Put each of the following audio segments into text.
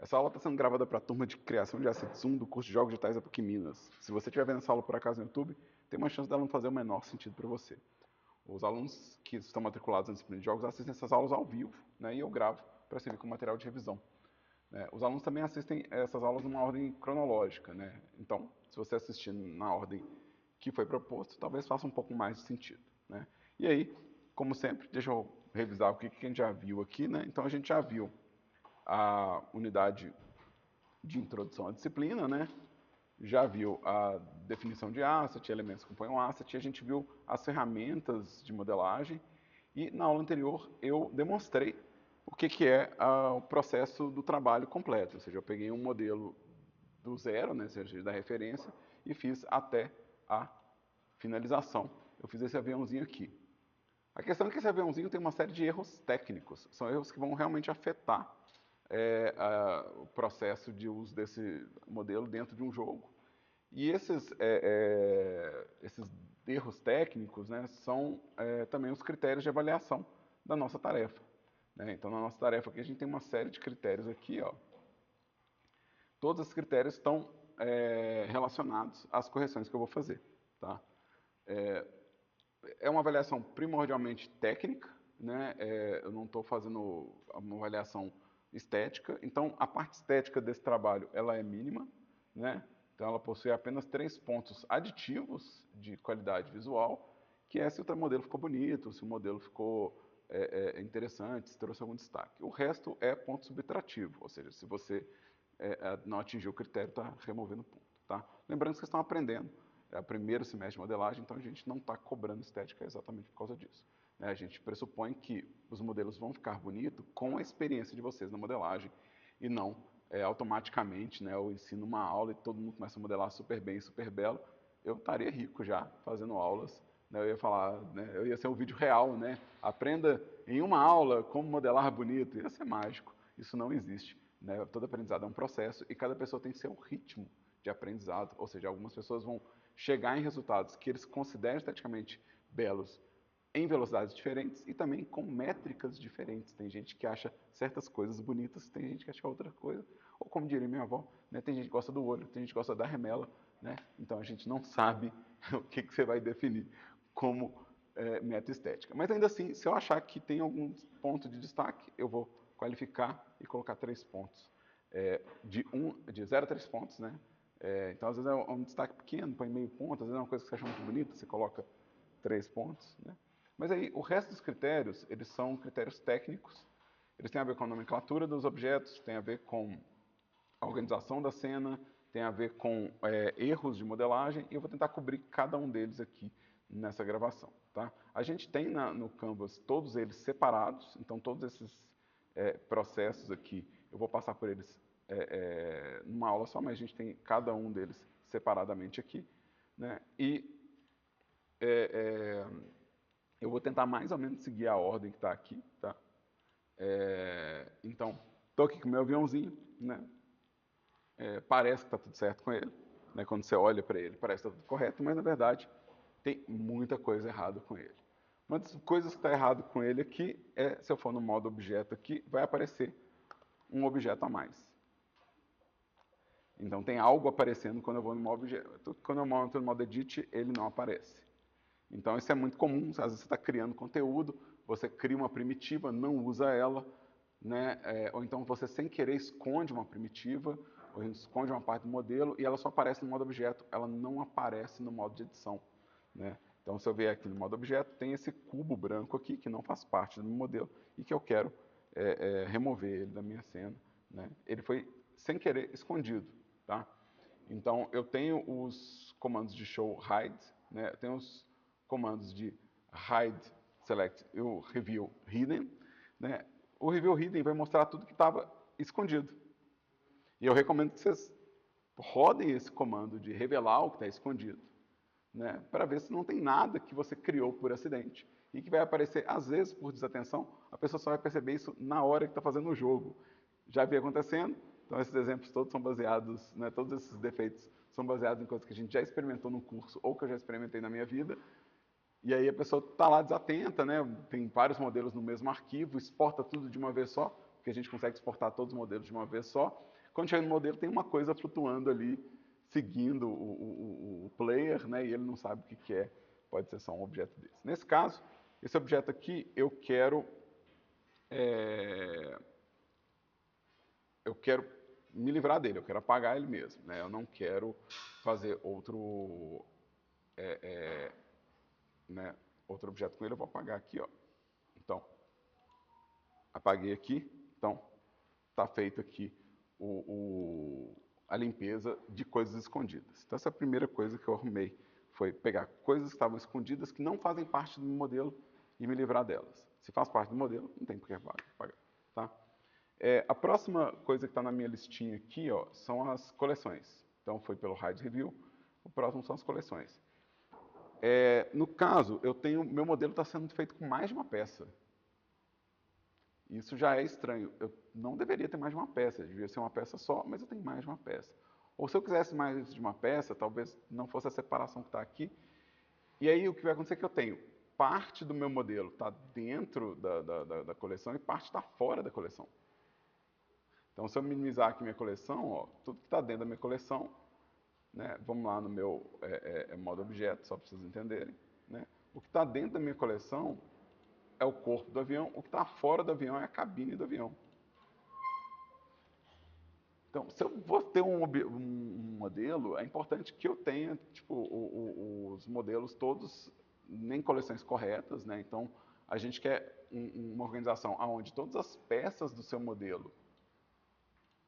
Essa aula está sendo gravada para a turma de criação de assets 1 do curso de Jogos Digitais da PUC Minas. Se você estiver vendo essa aula por acaso no YouTube, tem uma chance dela não fazer o menor sentido para você. Os alunos que estão matriculados na disciplina de jogos assistem essas aulas ao vivo, né, e eu gravo para servir como material de revisão. Os alunos também assistem essas aulas numa ordem cronológica, né? Então, se você assistir na ordem que foi proposto, talvez faça um pouco mais de sentido, né? E aí, como sempre, deixa eu revisar o que a gente já viu aqui, né? Então, a gente já viu a unidade de introdução à disciplina, né? Já viu a definição de asset, elementos que compõem um asset, a gente viu as ferramentas de modelagem e na aula anterior eu demonstrei o que é o processo do trabalho completo, ou seja, eu peguei um modelo do zero, né, ou seja, da referência, e fiz até a finalização. Eu fiz esse aviãozinho aqui. A questão é que esse aviãozinho tem uma série de erros técnicos, são erros que vão realmente afetar o processo de uso desse modelo dentro de um jogo. E esses erros técnicos, né, são também os critérios de avaliação da nossa tarefa, né? Então, na nossa tarefa aqui, a gente tem uma série de critérios aqui, ó. Todos esses critérios estão relacionados às correções que eu vou fazer, tá? É uma avaliação primordialmente técnica, né? Eu não estou fazendo uma avaliação estética. Então, a parte estética desse trabalho ela é mínima, né? Então, ela possui apenas 3 pontos aditivos de qualidade visual, que é se o modelo ficou bonito, se o modelo ficou interessante, se trouxe algum destaque. O resto é ponto subtrativo, ou seja, se você não atingiu o critério, está removendo ponto. Tá? Lembrando que vocês estão aprendendo, é o primeiro semestre de modelagem, então a gente não está cobrando estética exatamente por causa disso. Né? A gente pressupõe que os modelos vão ficar bonitos com a experiência de vocês na modelagem e não automaticamente, né, eu ensino uma aula e todo mundo começa a modelar super bem, super belo, eu estaria rico já fazendo aulas, né, eu ia falar, né, eu ia ser um vídeo real, né, aprenda em uma aula como modelar bonito, ia ser mágico, isso não existe, né, todo aprendizado é um processo e cada pessoa tem seu ritmo de aprendizado, ou seja, algumas pessoas vão chegar em resultados que eles consideram esteticamente belos em velocidades diferentes e também com métricas diferentes. Tem gente que acha certas coisas bonitas, tem gente que acha outra coisa. Ou como diria minha avó, né, tem gente que gosta do olho, tem gente que gosta da remela. Né? Então a gente não sabe o que você vai definir como meta estética. Mas ainda assim, se eu achar que tem algum ponto de destaque, eu vou qualificar e colocar 3 pontos. De 0 a 3 pontos, né? Então, às vezes é um destaque pequeno, põe meio ponto, às vezes é uma coisa que você acha muito bonita, você coloca 3 pontos, né? Mas aí, o resto dos critérios, eles são critérios técnicos, eles têm a ver com a nomenclatura dos objetos, tem a ver com a organização da cena, tem a ver com erros de modelagem, e eu vou tentar cobrir cada um deles aqui nessa gravação. Tá? A gente tem no Canvas todos eles separados, então todos esses processos aqui, eu vou passar por eles numa aula só, mas a gente tem cada um deles separadamente aqui. Né? E eu vou tentar mais ou menos seguir a ordem que está aqui. Tá? Então, estou aqui com o meu aviãozinho, né? Parece que está tudo certo com ele. Né? Quando você olha para ele, parece que está tudo correto, mas na verdade tem muita coisa errada com ele. Uma das coisas que está errado com ele aqui é, se eu for no modo objeto aqui, vai aparecer um objeto a mais. Então tem algo aparecendo quando eu vou no modo objeto. Quando eu entro no modo edit, ele não aparece. Então isso é muito comum, às vezes você está criando conteúdo, você cria uma primitiva, não usa ela, né? Ou então você sem querer esconde uma primitiva, ou esconde uma parte do modelo e ela só aparece no modo objeto, ela não aparece no modo de edição. Né? Então se eu vier aqui no modo objeto, tem esse cubo branco aqui que não faz parte do meu modelo e que eu quero remover ele da minha cena. Né? Ele foi sem querer escondido. Tá? Então eu tenho os comandos de show hide, né? Eu tenho os comandos de hide, select e o reveal hidden. Né? O reveal hidden vai mostrar tudo que estava escondido. E eu recomendo que vocês rodem esse comando de revelar o que está escondido, né? Para ver se não tem nada que você criou por acidente. E que vai aparecer, às vezes, por desatenção, a pessoa só vai perceber isso na hora que está fazendo o jogo. Já vi acontecendo, então esses exemplos todos são baseados, né, todos esses defeitos são baseados em coisas que a gente já experimentou no curso ou que eu já experimentei na minha vida. E aí a pessoa está lá desatenta, né? Tem vários modelos no mesmo arquivo, exporta tudo de uma vez só, porque a gente consegue exportar todos os modelos de uma vez só. Quando chega no modelo, tem uma coisa flutuando ali, seguindo o player, né, e ele não sabe o que é, pode ser só um objeto desse. Nesse caso, esse objeto aqui, eu quero me livrar dele, eu quero apagar ele mesmo, né? Eu não quero fazer outro, né, outro objeto com ele, eu vou apagar aqui, ó. Então, apaguei aqui, então está feito aqui a limpeza de coisas escondidas. Então essa é a primeira coisa que eu arrumei, foi pegar coisas que estavam escondidas, que não fazem parte do meu modelo, e me livrar delas. Se faz parte do modelo, não tem por que apagar. Tá? A próxima coisa que está na minha listinha aqui, ó, são as coleções. Então foi pelo RAID Review, o próximo são as coleções. No caso, meu modelo está sendo feito com mais de uma peça. Isso já é estranho. Eu não deveria ter mais de uma peça, devia ser uma peça só, mas eu tenho mais de uma peça. Ou se eu quisesse mais de uma peça, talvez não fosse a separação que está aqui. E aí o que vai acontecer é que eu tenho parte do meu modelo está dentro da coleção e parte está fora da coleção. Então, se eu minimizar aqui minha coleção, ó, tudo que está dentro da minha coleção, né, vamos lá no meu modo objeto, só para vocês entenderem. Né, o que está dentro da minha coleção é o corpo do avião, o que está fora do avião é a cabine do avião. Então, se eu vou ter um modelo, é importante que eu tenha tipo, os modelos todos em coleções corretas. Né? Então, a gente quer uma organização onde todas as peças do seu modelo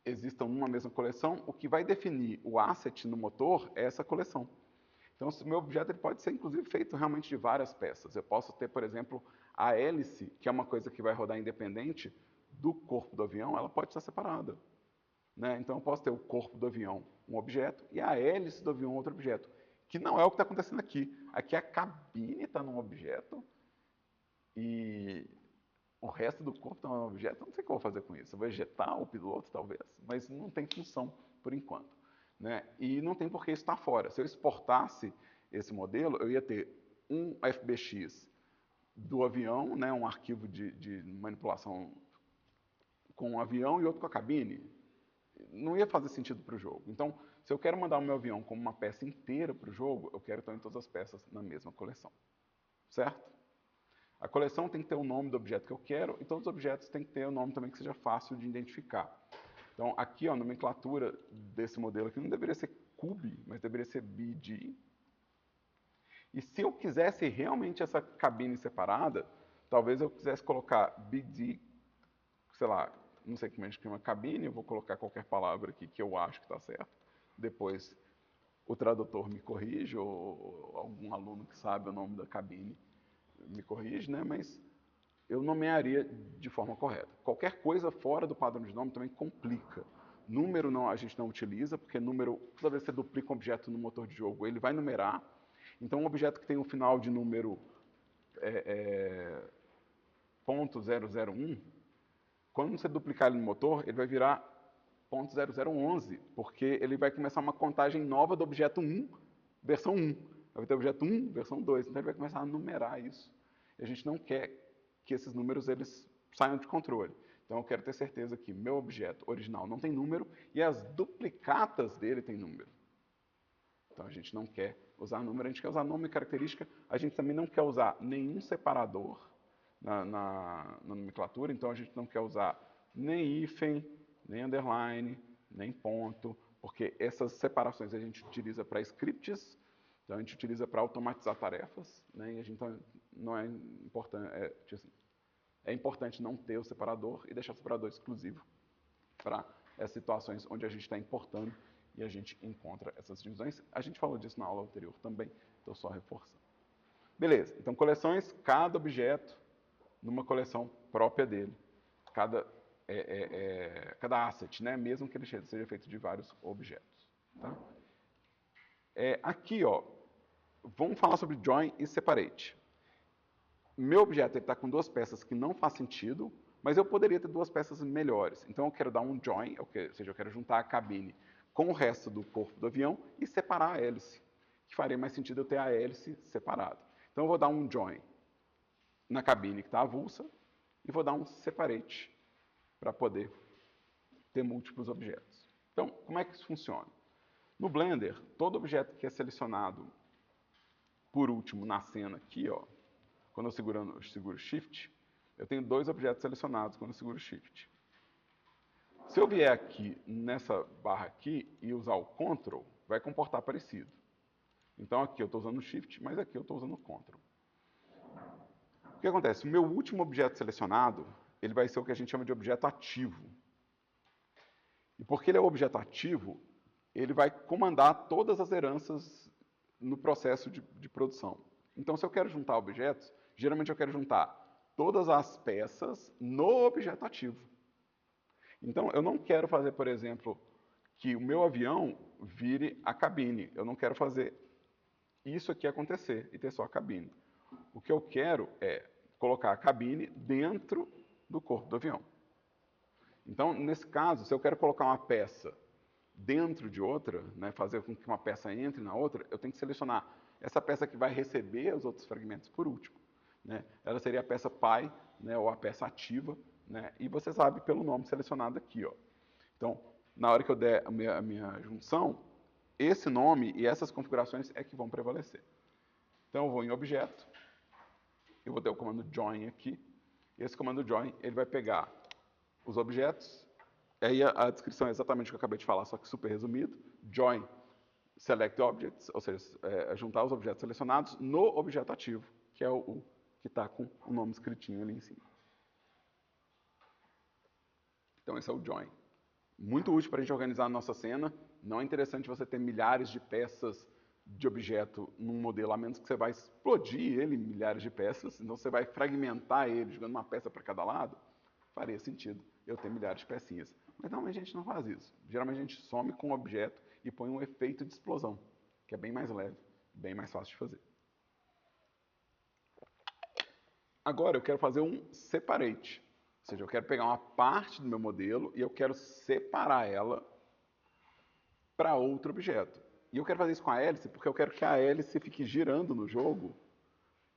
existam numa mesma coleção. O que vai definir o asset no motor é essa coleção. Então, o meu objeto ele pode ser, inclusive, feito realmente de várias peças. Eu posso ter, por exemplo, a hélice, que é uma coisa que vai rodar independente do corpo do avião, ela pode estar separada. Né? Então, eu posso ter o corpo do avião, um objeto, e a hélice do avião, outro objeto. Que não é o que está acontecendo aqui. Aqui a cabine está num objeto e o resto do corpo está num objeto. Eu não sei o que eu vou fazer com isso. Eu vou ejetar o piloto, talvez, mas não tem função por enquanto. Né? E não tem por que isso estar fora. Se eu exportasse esse modelo, eu ia ter um FBX do avião, né, um arquivo de manipulação com o avião e outro com a cabine. Não ia fazer sentido para o jogo. Então, se eu quero mandar o meu avião como uma peça inteira para o jogo, eu quero então todas as peças na mesma coleção. Certo? A coleção tem que ter o nome do objeto que eu quero e todos os objetos têm que ter o nome também que seja fácil de identificar. Então, aqui, ó, a nomenclatura desse modelo aqui não deveria ser Cube, mas deveria ser BD. E se eu quisesse realmente essa cabine separada, talvez eu quisesse colocar BD, sei lá, não sei como é que chama cabine, eu vou colocar qualquer palavra aqui que eu acho que está certo. Depois o tradutor me corrige, ou algum aluno que sabe o nome da cabine me corrige, né? Mas eu nomearia de forma correta. Qualquer coisa fora do padrão de nome também complica. Número não, a gente não utiliza, porque número, toda vez que você duplica um objeto no motor de jogo, ele vai numerar. Então, um objeto que tem um final de número .001, quando você duplicar ele no motor, ele vai virar .0011, porque ele vai começar uma contagem nova do objeto 1, versão 1. Vai ter objeto 1, versão 2. Então ele vai começar a numerar isso. E a gente não quer que esses números eles saiam de controle. Então eu quero ter certeza que meu objeto original não tem número e as duplicatas dele têm número. Então a gente não quer usar número, a gente quer usar nome e característica. A gente também não quer usar nenhum separador na nomenclatura, então a gente não quer usar nem hífen, nem underline, nem ponto, porque essas separações a gente utiliza para scripts, então a gente utiliza para automatizar tarefas, né, e a gente não é importante, é importante não ter o separador e deixar o separador exclusivo para essas situações onde a gente está importando e a gente encontra essas divisões. A gente falou disso na aula anterior também, estou só reforçando. Beleza, então coleções, cada objeto numa coleção própria dele, cada asset, né? Mesmo que ele seja feito de vários objetos. Tá? Aqui, ó, vamos falar sobre join e separate. Meu objeto está com duas peças que não faz sentido, mas eu poderia ter duas peças melhores. Então eu quero dar um join, ou seja, eu quero juntar a cabine com o resto do corpo do avião e separar a hélice, que faria mais sentido eu ter a hélice separada. Então eu vou dar um join na cabine que está avulsa e vou dar um separate para poder ter múltiplos objetos. Então, como é que isso funciona? No Blender, todo objeto que é selecionado por último na cena aqui, ó, quando eu seguro Shift, eu tenho 2 objetos selecionados quando eu seguro Shift. Se eu vier aqui nessa barra aqui e usar o Ctrl, vai comportar parecido. Então aqui eu estou usando o Shift, mas aqui eu estou usando o Ctrl. O que acontece? O meu último objeto selecionado, ele vai ser o que a gente chama de objeto ativo. E porque ele é um objeto ativo, ele vai comandar todas as heranças no processo de produção. Então, se eu quero juntar objetos, geralmente eu quero juntar todas as peças no objeto ativo. Então, eu não quero fazer, por exemplo, que o meu avião vire a cabine. Eu não quero fazer isso aqui acontecer e ter só a cabine. O que eu quero é colocar a cabine dentro do corpo do avião. Então, nesse caso, se eu quero colocar uma peça dentro de outra, né, fazer com que uma peça entre na outra, eu tenho que selecionar essa peça que vai receber os outros fragmentos por último. Né? Ela seria a peça pai, né, ou a peça ativa, né? E você sabe pelo nome selecionado aqui. Ó. Então, na hora que eu der a minha junção, esse nome e essas configurações é que vão prevalecer. Então, eu vou em Objeto, eu vou ter o comando Join aqui, e esse comando Join ele vai pegar os objetos, aí a descrição é exatamente o que eu acabei de falar, só que super resumido, Join Select Objects, ou seja, juntar os objetos selecionados no objeto ativo, que é o que está com o nome escritinho ali em cima. Então esse é o Join. Muito útil para a gente organizar a nossa cena. Não é interessante você ter milhares de peças de objeto num modelo, a menos que você vai explodir ele em milhares de peças, então você vai fragmentar ele, jogando uma peça para cada lado, faria sentido eu ter milhares de pecinhas. Mas normalmente a gente não faz isso. Geralmente a gente some com o objeto e põe um efeito de explosão, que é bem mais leve, bem mais fácil de fazer. Agora eu quero fazer um separate, ou seja, eu quero pegar uma parte do meu modelo e eu quero separar ela para outro objeto. E eu quero fazer isso com a hélice porque eu quero que a hélice fique girando no jogo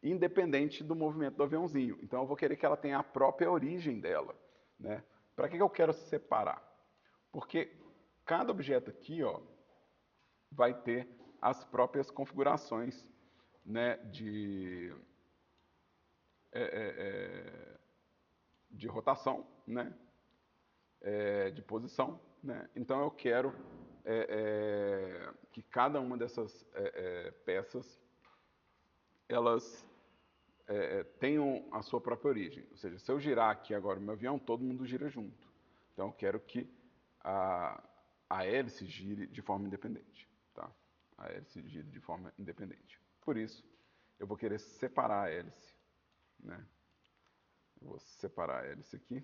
independente do movimento do aviãozinho. Então eu vou querer que ela tenha a própria origem dela. Né? Para que eu quero separar? Porque cada objeto aqui ó, vai ter as próprias configurações né, de rotação, né, de posição. Né? Então eu quero que cada uma dessas peças elas tenham a sua própria origem. Ou seja, se eu girar aqui agora o meu avião, todo mundo gira junto. Então eu quero que a hélice gire de forma independente. Tá? A hélice gire de forma independente. Por isso, eu vou querer separar a hélice. Né? Eu vou separar a hélice aqui.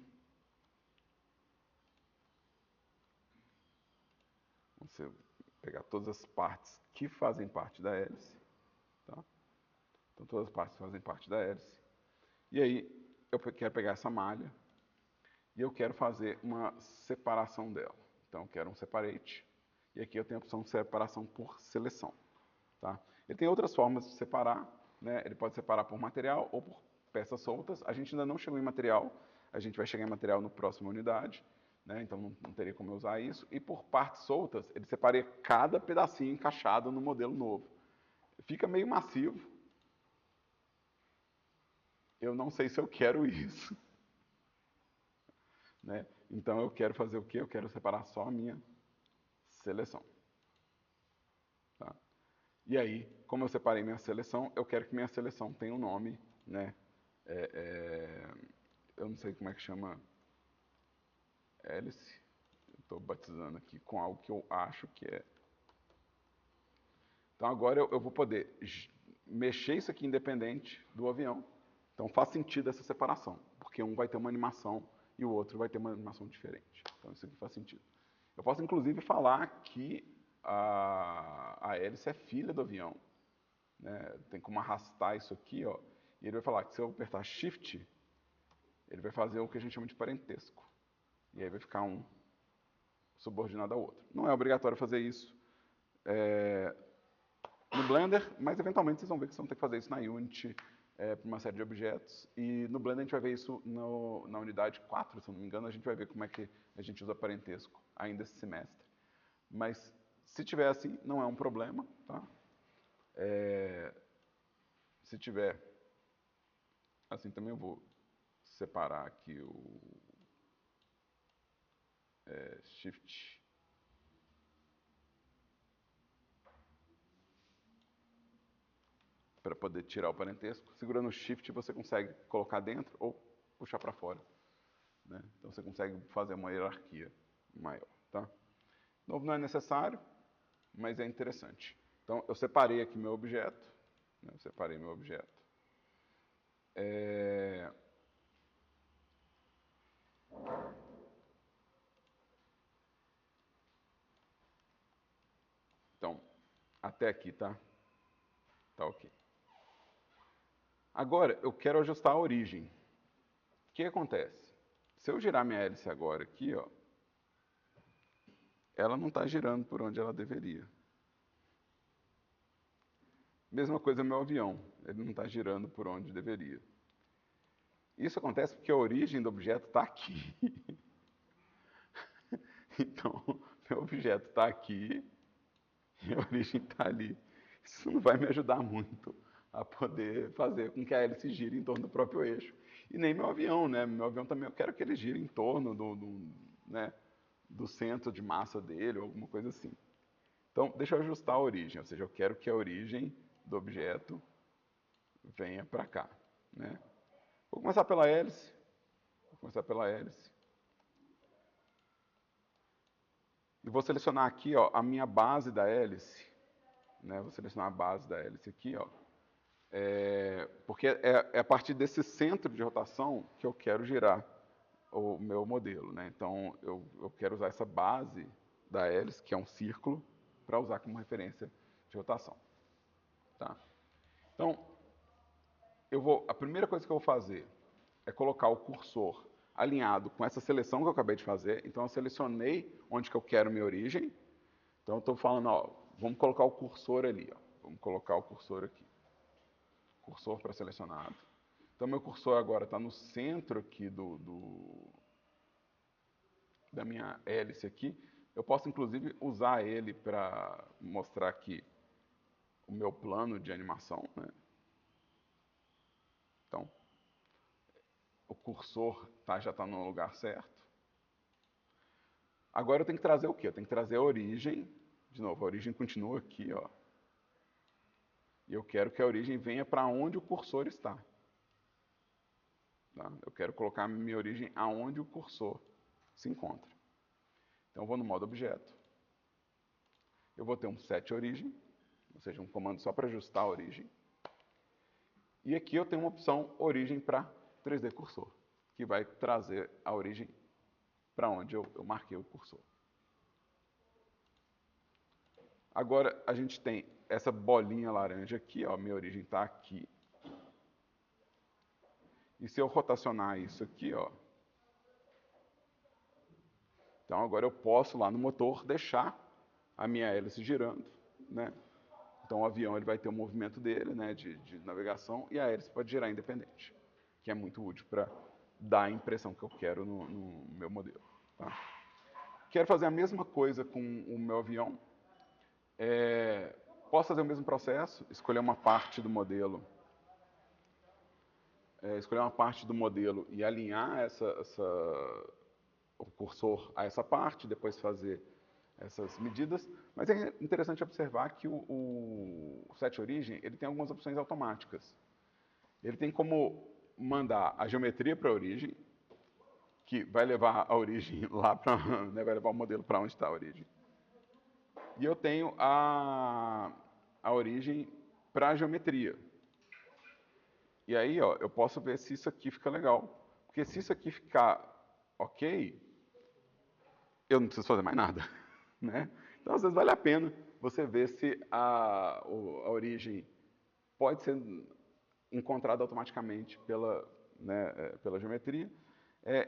Você pegar todas as partes que fazem parte da hélice. Tá? Então todas as partes fazem parte da hélice. E aí eu quero pegar essa malha e eu quero fazer uma separação dela. Então eu quero um separate. E aqui eu tenho a opção de separação por seleção. Tá? Ele tem outras formas de separar. Né? Ele pode separar por material ou por peças soltas. A gente ainda não chegou em material. A gente vai chegar em material no próximo unidade. Né? Então não teria como eu usar isso. E por partes soltas, ele separaria cada pedacinho encaixado no modelo novo. Fica meio massivo. Eu não sei se eu quero isso. Né? Então eu quero fazer o quê? Eu quero separar só a minha seleção. Tá? E aí, como eu separei minha seleção, eu quero que minha seleção tenha um nome. Né? Eu não sei como é que chama hélice. Estou batizando aqui com algo que eu acho que é. Então agora eu vou poder mexer isso aqui independente do avião. Então faz sentido essa separação, porque um vai ter uma animação e o outro vai ter uma animação diferente. Então isso aqui faz sentido. Eu posso inclusive falar que a hélice é filha do avião. Né? Tem como arrastar isso aqui, ó, e ele vai falar que se eu apertar Shift, ele vai fazer o que a gente chama de parentesco. E aí vai ficar um subordinado ao outro. Não é obrigatório fazer isso no Blender, mas eventualmente vocês vão ver que vocês vão ter que fazer isso na Unity para uma série de objetos. E no Blender a gente vai ver isso na unidade 4, se eu não me engano, a gente vai ver como é que a gente usa parentesco ainda esse semestre. Mas se tiver assim, não é um problema, tá? Se tiver assim também eu vou separar aqui o Shift. Para poder tirar o parentesco. Segurando o Shift você consegue colocar dentro ou puxar para fora. Né? Então você consegue fazer uma hierarquia maior. Tá? De novo, não é necessário, mas é interessante. Então eu separei aqui meu objeto. Né? Eu separei meu objeto. Então, até aqui, tá? Tá ok. Agora, eu quero ajustar a origem. O que acontece? Se eu girar minha hélice agora aqui, ó, ela não está girando por onde ela deveria. Mesma coisa meu avião, ele não está girando por onde deveria. Isso acontece porque a origem do objeto está aqui. Então, meu objeto está aqui e a origem está ali. Isso não vai me ajudar muito a poder fazer com que a hélice gire em torno do próprio eixo. E nem meu avião, né? Meu avião também eu quero que ele gire em torno né, do centro de massa dele, ou alguma coisa assim. Então, deixa eu ajustar a origem, ou seja, eu quero que a origem do objeto venha para cá. Né? Vou começar pela hélice. E vou selecionar aqui ó, a minha base da hélice. Né? Vou selecionar a base da hélice aqui, ó. Porque é a partir desse centro de rotação que eu quero girar o meu modelo. Né? Então, eu quero usar essa base da hélice, que é um círculo, para usar como referência de rotação. Tá? Então, a primeira coisa que eu vou fazer é colocar o cursor alinhado com essa seleção que eu acabei de fazer. Então, eu selecionei onde que eu quero minha origem. Então, eu estou falando, ó, vamos colocar o cursor ali. Ó. Vamos colocar o cursor aqui. Cursor para selecionado. Então, meu cursor agora está no centro aqui da minha hélice aqui. Eu posso, inclusive, usar ele para mostrar aqui o meu plano de animação. Né? Então, o cursor já está no lugar certo. Agora eu tenho que trazer o quê? Eu tenho que trazer a origem. De novo, a origem continua aqui, ó. E eu quero que a origem venha para onde o cursor está. Tá? Eu quero colocar a minha origem aonde o cursor se encontra. Então eu vou no modo objeto. Eu vou ter um set origem, ou seja, um comando só para ajustar a origem. E aqui eu tenho uma opção origem para 3D cursor, que vai trazer a origem para onde eu marquei o cursor. Agora a gente tem essa bolinha laranja aqui, ó, minha origem está aqui. E se eu rotacionar isso aqui, ó, então agora eu posso lá no motor deixar a minha hélice girando, né? Então o avião ele vai ter o movimento dele, né, de navegação, e a hélice pode girar independente, que é muito útil para dar a impressão que eu quero no meu modelo. Tá? Quero fazer a mesma coisa com o meu avião. Posso fazer o mesmo processo, escolher uma parte do modelo, e alinhar o cursor a essa parte, depois fazer essas medidas, mas é interessante observar que o set origem ele tem algumas opções automáticas. Ele tem como mandar a geometria para a origem, que vai levar a origem lá para, né, vai levar o modelo para onde está a origem. E eu tenho a origem para a geometria. E aí, ó, eu posso ver se isso aqui fica legal. Porque se isso aqui ficar ok, eu não preciso fazer mais nada. Né? Então, às vezes, vale a pena você ver se a origem pode ser encontrada automaticamente pela geometria.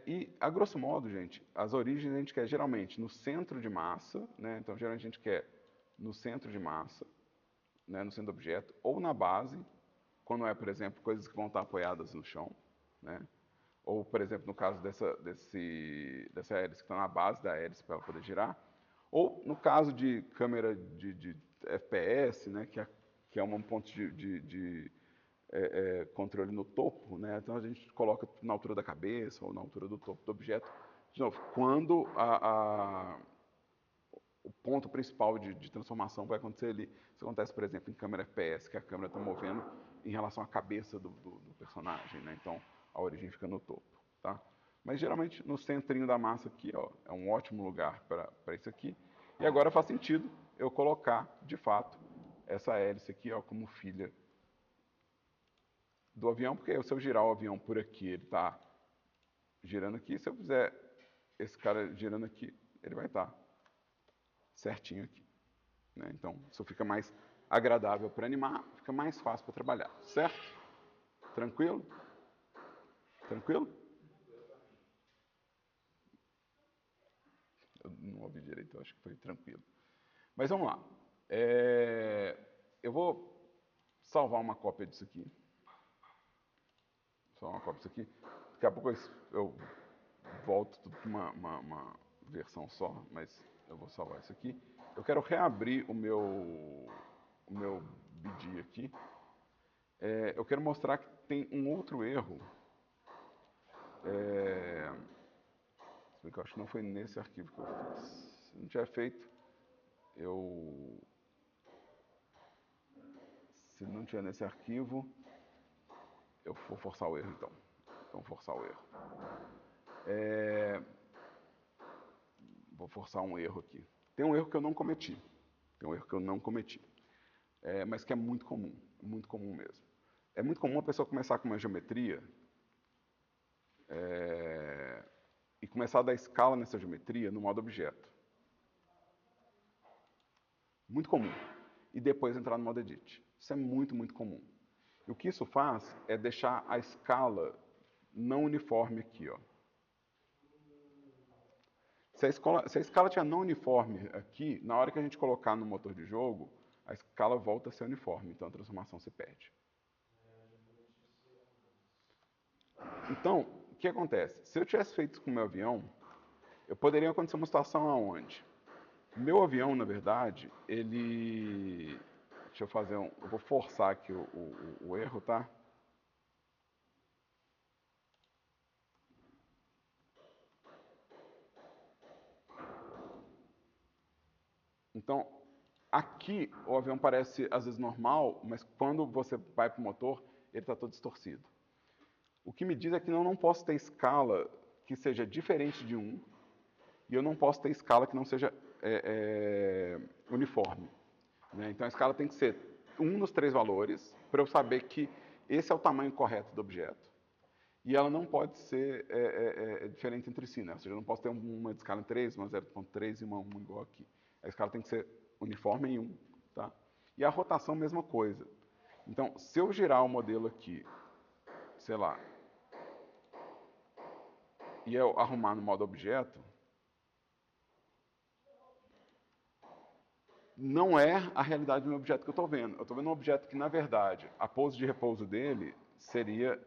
E, a grosso modo, gente, as origens a gente quer geralmente no centro de massa, né? Então, geralmente a gente quer no centro de massa, né? No centro do objeto, ou na base, quando é, por exemplo, coisas que vão estar apoiadas no chão, né? Ou, por exemplo, no caso dessa hélice que está na base da hélice para ela poder girar, ou no caso de câmera de FPS, né, que é um ponto de controle no topo, né, então a gente coloca na altura da cabeça ou na altura do topo do objeto. De novo, quando o ponto principal de transformação vai acontecer ali. Isso acontece, por exemplo, em câmera FPS, que a câmera está movendo em relação à cabeça do personagem, né? Então a origem fica no topo, tá? Mas geralmente no centrinho da massa aqui, ó, é um ótimo lugar para isso aqui. E agora faz sentido eu colocar, de fato, essa hélice aqui, ó, como filha do avião, porque se eu girar o avião por aqui, ele está girando aqui. Se eu fizer esse cara girando aqui, ele vai estar certinho aqui, né? Então, isso fica mais agradável para animar, fica mais fácil para trabalhar, certo? Tranquilo? Tranquilo? Eu não ouvi direito, eu acho que foi tranquilo. Mas vamos lá. Eu vou salvar uma cópia disso aqui. Salvar uma cópia disso aqui. Daqui a pouco eu volto tudo para uma versão só, mas eu vou salvar isso aqui. Eu quero reabrir o meu BD aqui. Eu quero mostrar que tem um outro erro. Eu acho que não foi nesse arquivo que eu fiz. Se não tiver feito, se não tiver nesse arquivo, eu vou forçar o erro então. Então, forçar o erro. Vou forçar um erro aqui. Tem um erro que eu não cometi. Mas que é muito comum mesmo. É muito comum a pessoa começar com uma geometria e começar a dar escala nessa geometria no modo objeto. Muito comum. E depois entrar no modo edit. Isso é muito comum. E o que isso faz é deixar a escala não uniforme aqui, ó. Se a escala estiver não uniforme aqui, na hora que a gente colocar no motor de jogo, a escala volta a ser uniforme, então a transformação se perde. Então, o que acontece? Se eu tivesse feito isso com o meu avião, eu poderia acontecer uma situação aonde meu avião, na verdade, ele... Deixa eu fazer um... Eu vou forçar aqui o erro, tá? Então, aqui o avião parece às vezes normal, mas quando você vai para o motor, ele está todo distorcido. O que me diz é que eu não posso ter escala que seja diferente de 1, e eu não posso ter escala que não seja uniforme, né? Então a escala tem que ser um dos 3 valores, para eu saber que esse é o tamanho correto do objeto. E ela não pode ser diferente entre si, né? Ou seja, eu não posso ter uma de escala em 3, uma 0.3 e uma 1 igual aqui. A escala tem que ser uniforme em 1, tá? E a rotação, mesma coisa. Então, se eu girar o modelo aqui, sei lá, e eu arrumar no modo objeto, não é a realidade do meu objeto que eu estou vendo. Eu estou vendo um objeto que, na verdade, a pose de repouso dele seria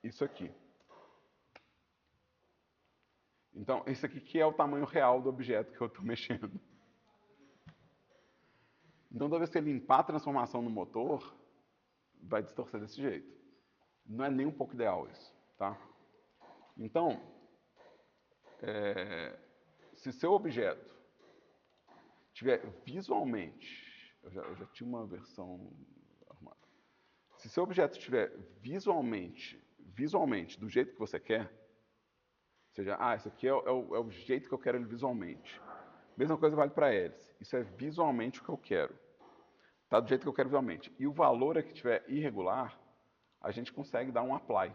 isso aqui. Então, esse aqui que é o tamanho real do objeto que eu estou mexendo. Então, toda vez que ele limpar a transformação no motor, vai distorcer desse jeito. Não é nem um pouco ideal isso, tá? Então, se seu objeto tiver visualmente... Eu já tinha uma versão arrumada. Se seu objeto estiver visualmente do jeito que você quer, ou seja, esse aqui é o jeito que eu quero ele visualmente. Mesma coisa vale para a hélice. Isso é visualmente o que eu quero. Está do jeito que eu quero visualmente. E o valor que estiver irregular, a gente consegue dar um apply.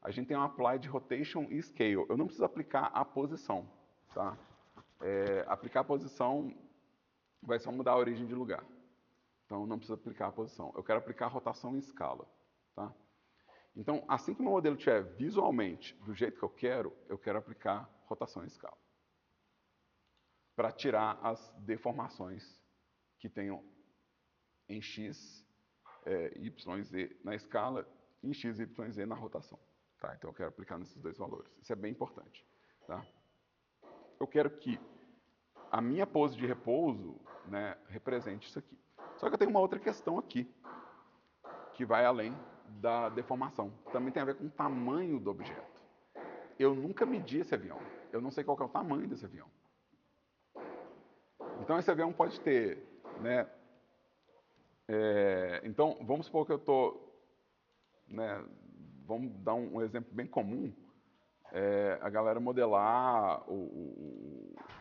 A gente tem um apply de rotation e scale. Eu não preciso aplicar a posição, tá? Aplicar a posição vai só mudar a origem de lugar. Então não preciso aplicar a posição. Eu quero aplicar a rotação em escala, tá? Então, assim que o meu modelo estiver visualmente do jeito que eu quero aplicar rotação em escala. Para tirar as deformações que tenham em x, y, z na escala, em x, y, z na rotação. Tá? Então eu quero aplicar nesses dois valores. Isso é bem importante. Tá? Eu quero que a minha pose de repouso, né, represente isso aqui. Só que eu tenho uma outra questão aqui, que vai além da deformação. Também tem a ver com o tamanho do objeto. Eu nunca medi esse avião. Eu não sei qual que é o tamanho desse avião. Então esse avião pode ter, né? Então vamos supor que eu estou, né? Vamos dar um exemplo bem comum. A galera modelar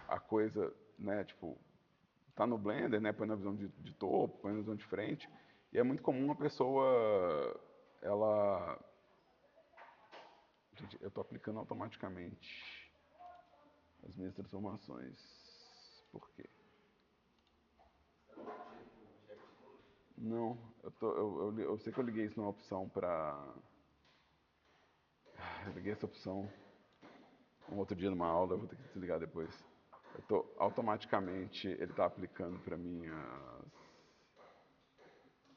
a coisa, né? Tipo, tá no Blender, né? Põe na visão de topo, põe na visão de frente. E é muito comum uma pessoa, ela... Gente, eu estou aplicando automaticamente as minhas transformações. Por quê? Não, eu sei que eu liguei isso numa opção para... Eu liguei essa opção um outro dia numa aula, eu vou ter que desligar depois. Eu tô automaticamente, ele está aplicando para mim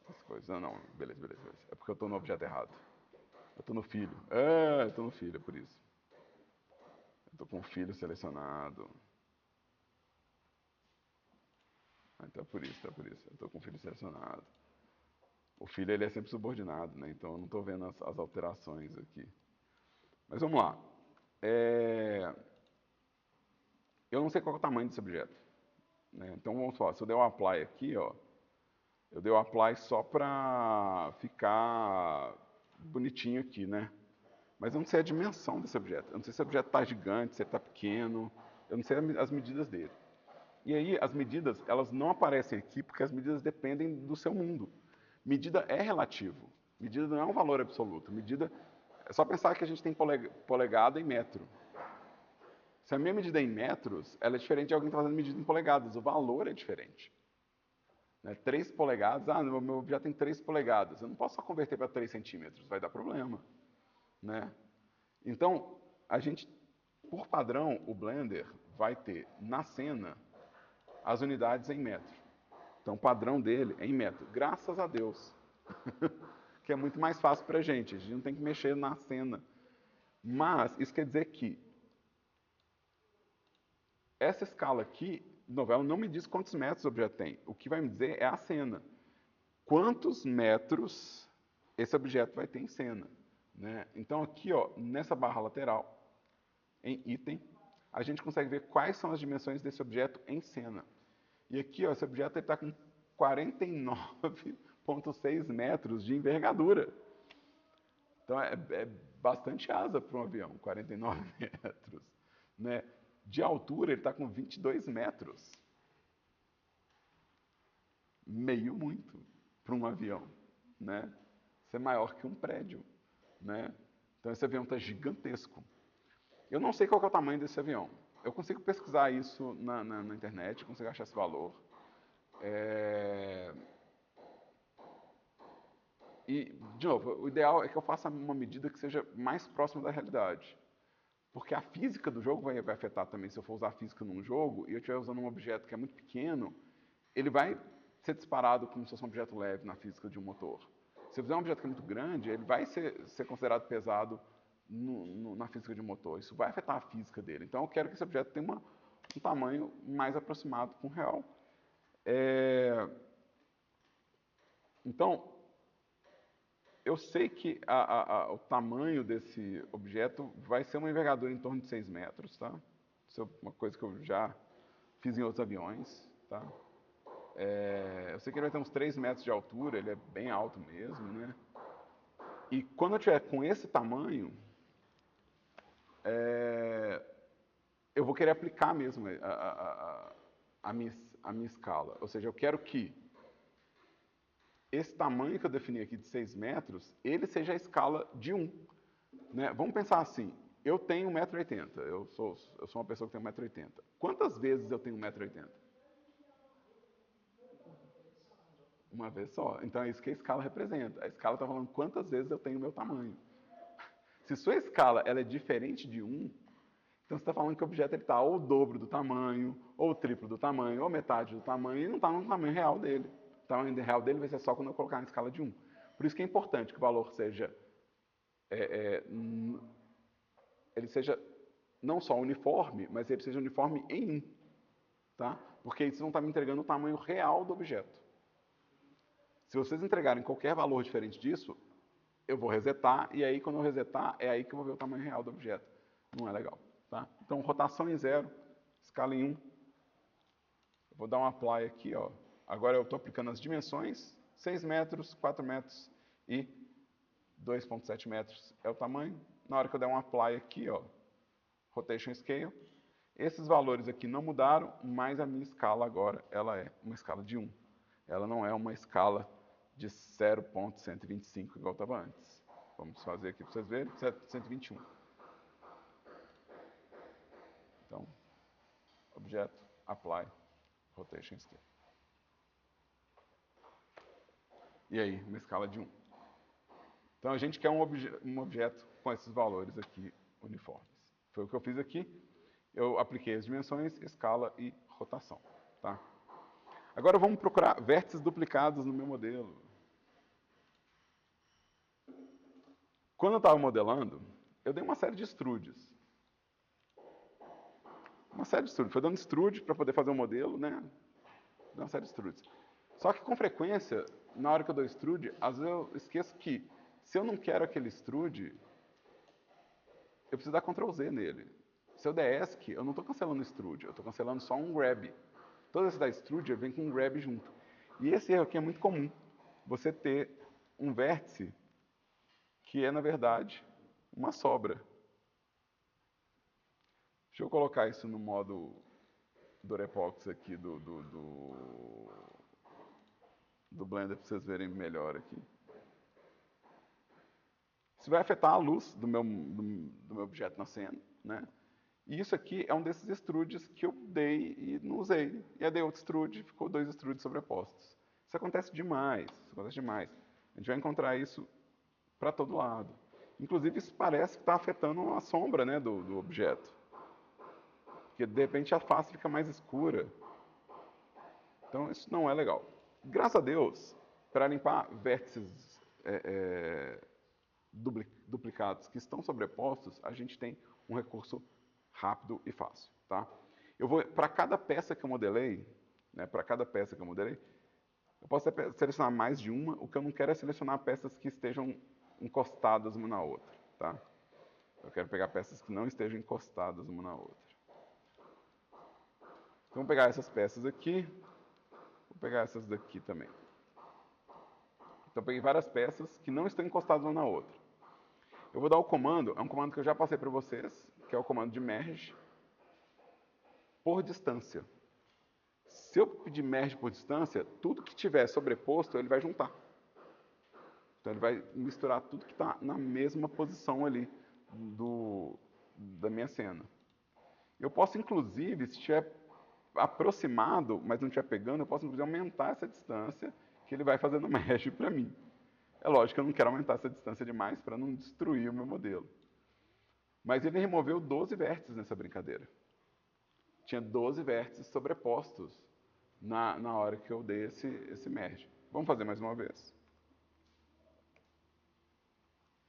as coisas. Não, beleza. É porque eu estou no objeto errado. Eu estou no filho. Eu estou no filho, é por isso. Eu estou com o filho selecionado. Então é por isso. Eu estou com o filho selecionado. O filho ele é sempre subordinado, né? Então eu não estou vendo as alterações aqui. Mas vamos lá. Eu não sei qual é o tamanho desse objeto. Né? Então vamos falar, se eu der um apply aqui, ó, eu dei o apply só para ficar bonitinho aqui, né? Mas eu não sei a dimensão desse objeto. Eu não sei se o objeto está gigante, se ele está pequeno. Eu não sei as medidas dele. E aí as medidas, elas não aparecem aqui porque as medidas dependem do seu mundo. Medida é relativo. Medida não é um valor absoluto. Medida é só pensar que a gente tem polegada e metro. Se a minha medida é em metros, ela é diferente de alguém que está fazendo medida em polegadas. O valor é diferente. 3 polegadas, meu objeto tem 3 polegadas. Eu não posso só converter para 3 centímetros, vai dar problema. Né? Então, a gente, por padrão, o Blender vai ter na cena as unidades em metro. Então, o padrão dele é em metro. Graças a Deus. Que é muito mais fácil para a gente não tem que mexer na cena. Mas, isso quer dizer que essa escala aqui, novela não me diz quantos metros o objeto tem. O que vai me dizer é a cena. Quantos metros esse objeto vai ter em cena. Né? Então aqui, ó, nessa barra lateral, em item, a gente consegue ver quais são as dimensões desse objeto em cena. E aqui, ó, esse objeto está com 49,6 metros de envergadura. Então é bastante asa para um avião, 49 metros. Né? De altura, ele está com 22 metros. Meio muito para um avião. Né? Isso é maior que um prédio. Né? Então esse avião está gigantesco. Eu não sei qual é o tamanho desse avião. Eu consigo pesquisar isso na internet, consigo achar esse valor. E, de novo, o ideal é que eu faça uma medida que seja mais próxima da realidade. Porque a física do jogo vai afetar também. Se eu for usar a física num jogo e eu estiver usando um objeto que é muito pequeno, ele vai ser disparado como se fosse um objeto leve na física de um motor. Se eu fizer um objeto que é muito grande, ele vai ser considerado pesado na física de um motor. Isso vai afetar a física dele. Então eu quero que esse objeto tenha um tamanho mais aproximado com o real. Então, eu sei que o tamanho desse objeto vai ser uma envergadura em torno de 6 metros, tá? Isso é uma coisa que eu já fiz em outros aviões, tá? Eu sei que ele vai ter uns 3 metros de altura, ele é bem alto mesmo, né? E quando eu tiver com esse tamanho, eu vou querer aplicar mesmo a minha escala. Ou seja, eu quero que esse tamanho que eu defini aqui de 6 metros, ele seja a escala de 1. Né? Vamos pensar assim, eu tenho 1,80 m, eu sou uma pessoa que tem 1,80 m. Quantas vezes eu tenho 1,80 m? Uma vez só. Então é isso que a escala representa. A escala está falando quantas vezes eu tenho o meu tamanho. Se sua escala ela é diferente de 1, então você está falando que o objeto está ou o dobro do tamanho, ou o triplo do tamanho, ou metade do tamanho, e não está no tamanho real dele. tamanho real dele vai ser só quando eu colocar na escala de 1. Por isso que é importante que o valor seja ele seja não só uniforme, mas ele seja uniforme em 1. Tá? Porque isso não está me entregando o tamanho real do objeto. Se vocês entregarem qualquer valor diferente disso, eu vou resetar, e aí quando eu resetar, é aí que eu vou ver o tamanho real do objeto. Não é legal. Tá? Então, rotação em 0, escala em 1. Eu vou dar um apply aqui. Ó. Agora eu estou aplicando as dimensões. 6 metros, 4 metros e 2,7 metros é o tamanho. Na hora que eu der um apply aqui, ó, rotation scale, esses valores aqui não mudaram, mas a minha escala agora ela é uma escala de 1. Ela não é uma escala de 0,125 igual estava antes. Vamos fazer aqui para vocês verem, 121. Então, objeto, apply, rotation scale. E aí, uma escala de 1. Então a gente quer um objeto com esses valores aqui uniformes. Foi o que eu fiz aqui. Eu apliquei as dimensões, escala e rotação. Tá? Agora vamos procurar vértices duplicados no meu modelo. Quando eu estava modelando, eu dei uma série de extrudes. Uma série de extrudes. Foi dando extrude para poder fazer um modelo, né? Dei uma série de extrudes. Só que com frequência, na hora que eu dou extrude, às vezes eu esqueço que se eu não quero aquele extrude, eu preciso dar Ctrl Z nele. Se eu der ESC, eu não estou cancelando o extrude, eu estou cancelando só um grab. Toda vez que dá extrude, vem com um grab junto. E esse erro aqui é muito comum. Você ter um vértice que é, na verdade, uma sobra. Deixa eu colocar isso no modo Durepox aqui do Blender para vocês verem melhor aqui. Isso vai afetar a luz do meu objeto na cena, né? E isso aqui é um desses extrudes que eu dei e não usei. E aí dei outro extrude, ficou 2 extrudes sobrepostos. Isso acontece demais, isso acontece demais. A gente vai encontrar isso para todo lado. Inclusive, isso parece que está afetando a sombra, né, do objeto. Porque, de repente, a face fica mais escura. Então, isso não é legal. Graças a Deus, para limpar vértices duplicados que estão sobrepostos, a gente tem um recurso rápido e fácil. Tá? Eu vou, para cada peça que eu modelei, né, eu posso selecionar mais de uma. O que eu não quero é selecionar peças que estejam encostadas uma na outra. Tá? Eu quero pegar peças que não estejam encostadas uma na outra. Então, vou pegar essas peças aqui. Vou pegar essas daqui também. Então, eu peguei várias peças que não estão encostadas uma na outra. Eu vou dar o comando, é um comando que eu já passei para vocês, que é o comando de merge por distância. Se eu pedir merge por distância, tudo que tiver sobreposto, ele vai juntar. Então, ele vai misturar tudo que está na mesma posição ali da minha cena. Eu posso, inclusive, se estiver aproximado, mas não estiver pegando, eu posso, inclusive, aumentar essa distância que ele vai fazendo merge para mim. É lógico que eu não quero aumentar essa distância demais para não destruir o meu modelo. Mas ele removeu 12 vértices nessa brincadeira. Tinha 12 vértices sobrepostos na hora que eu dei esse merge. Vamos fazer mais uma vez.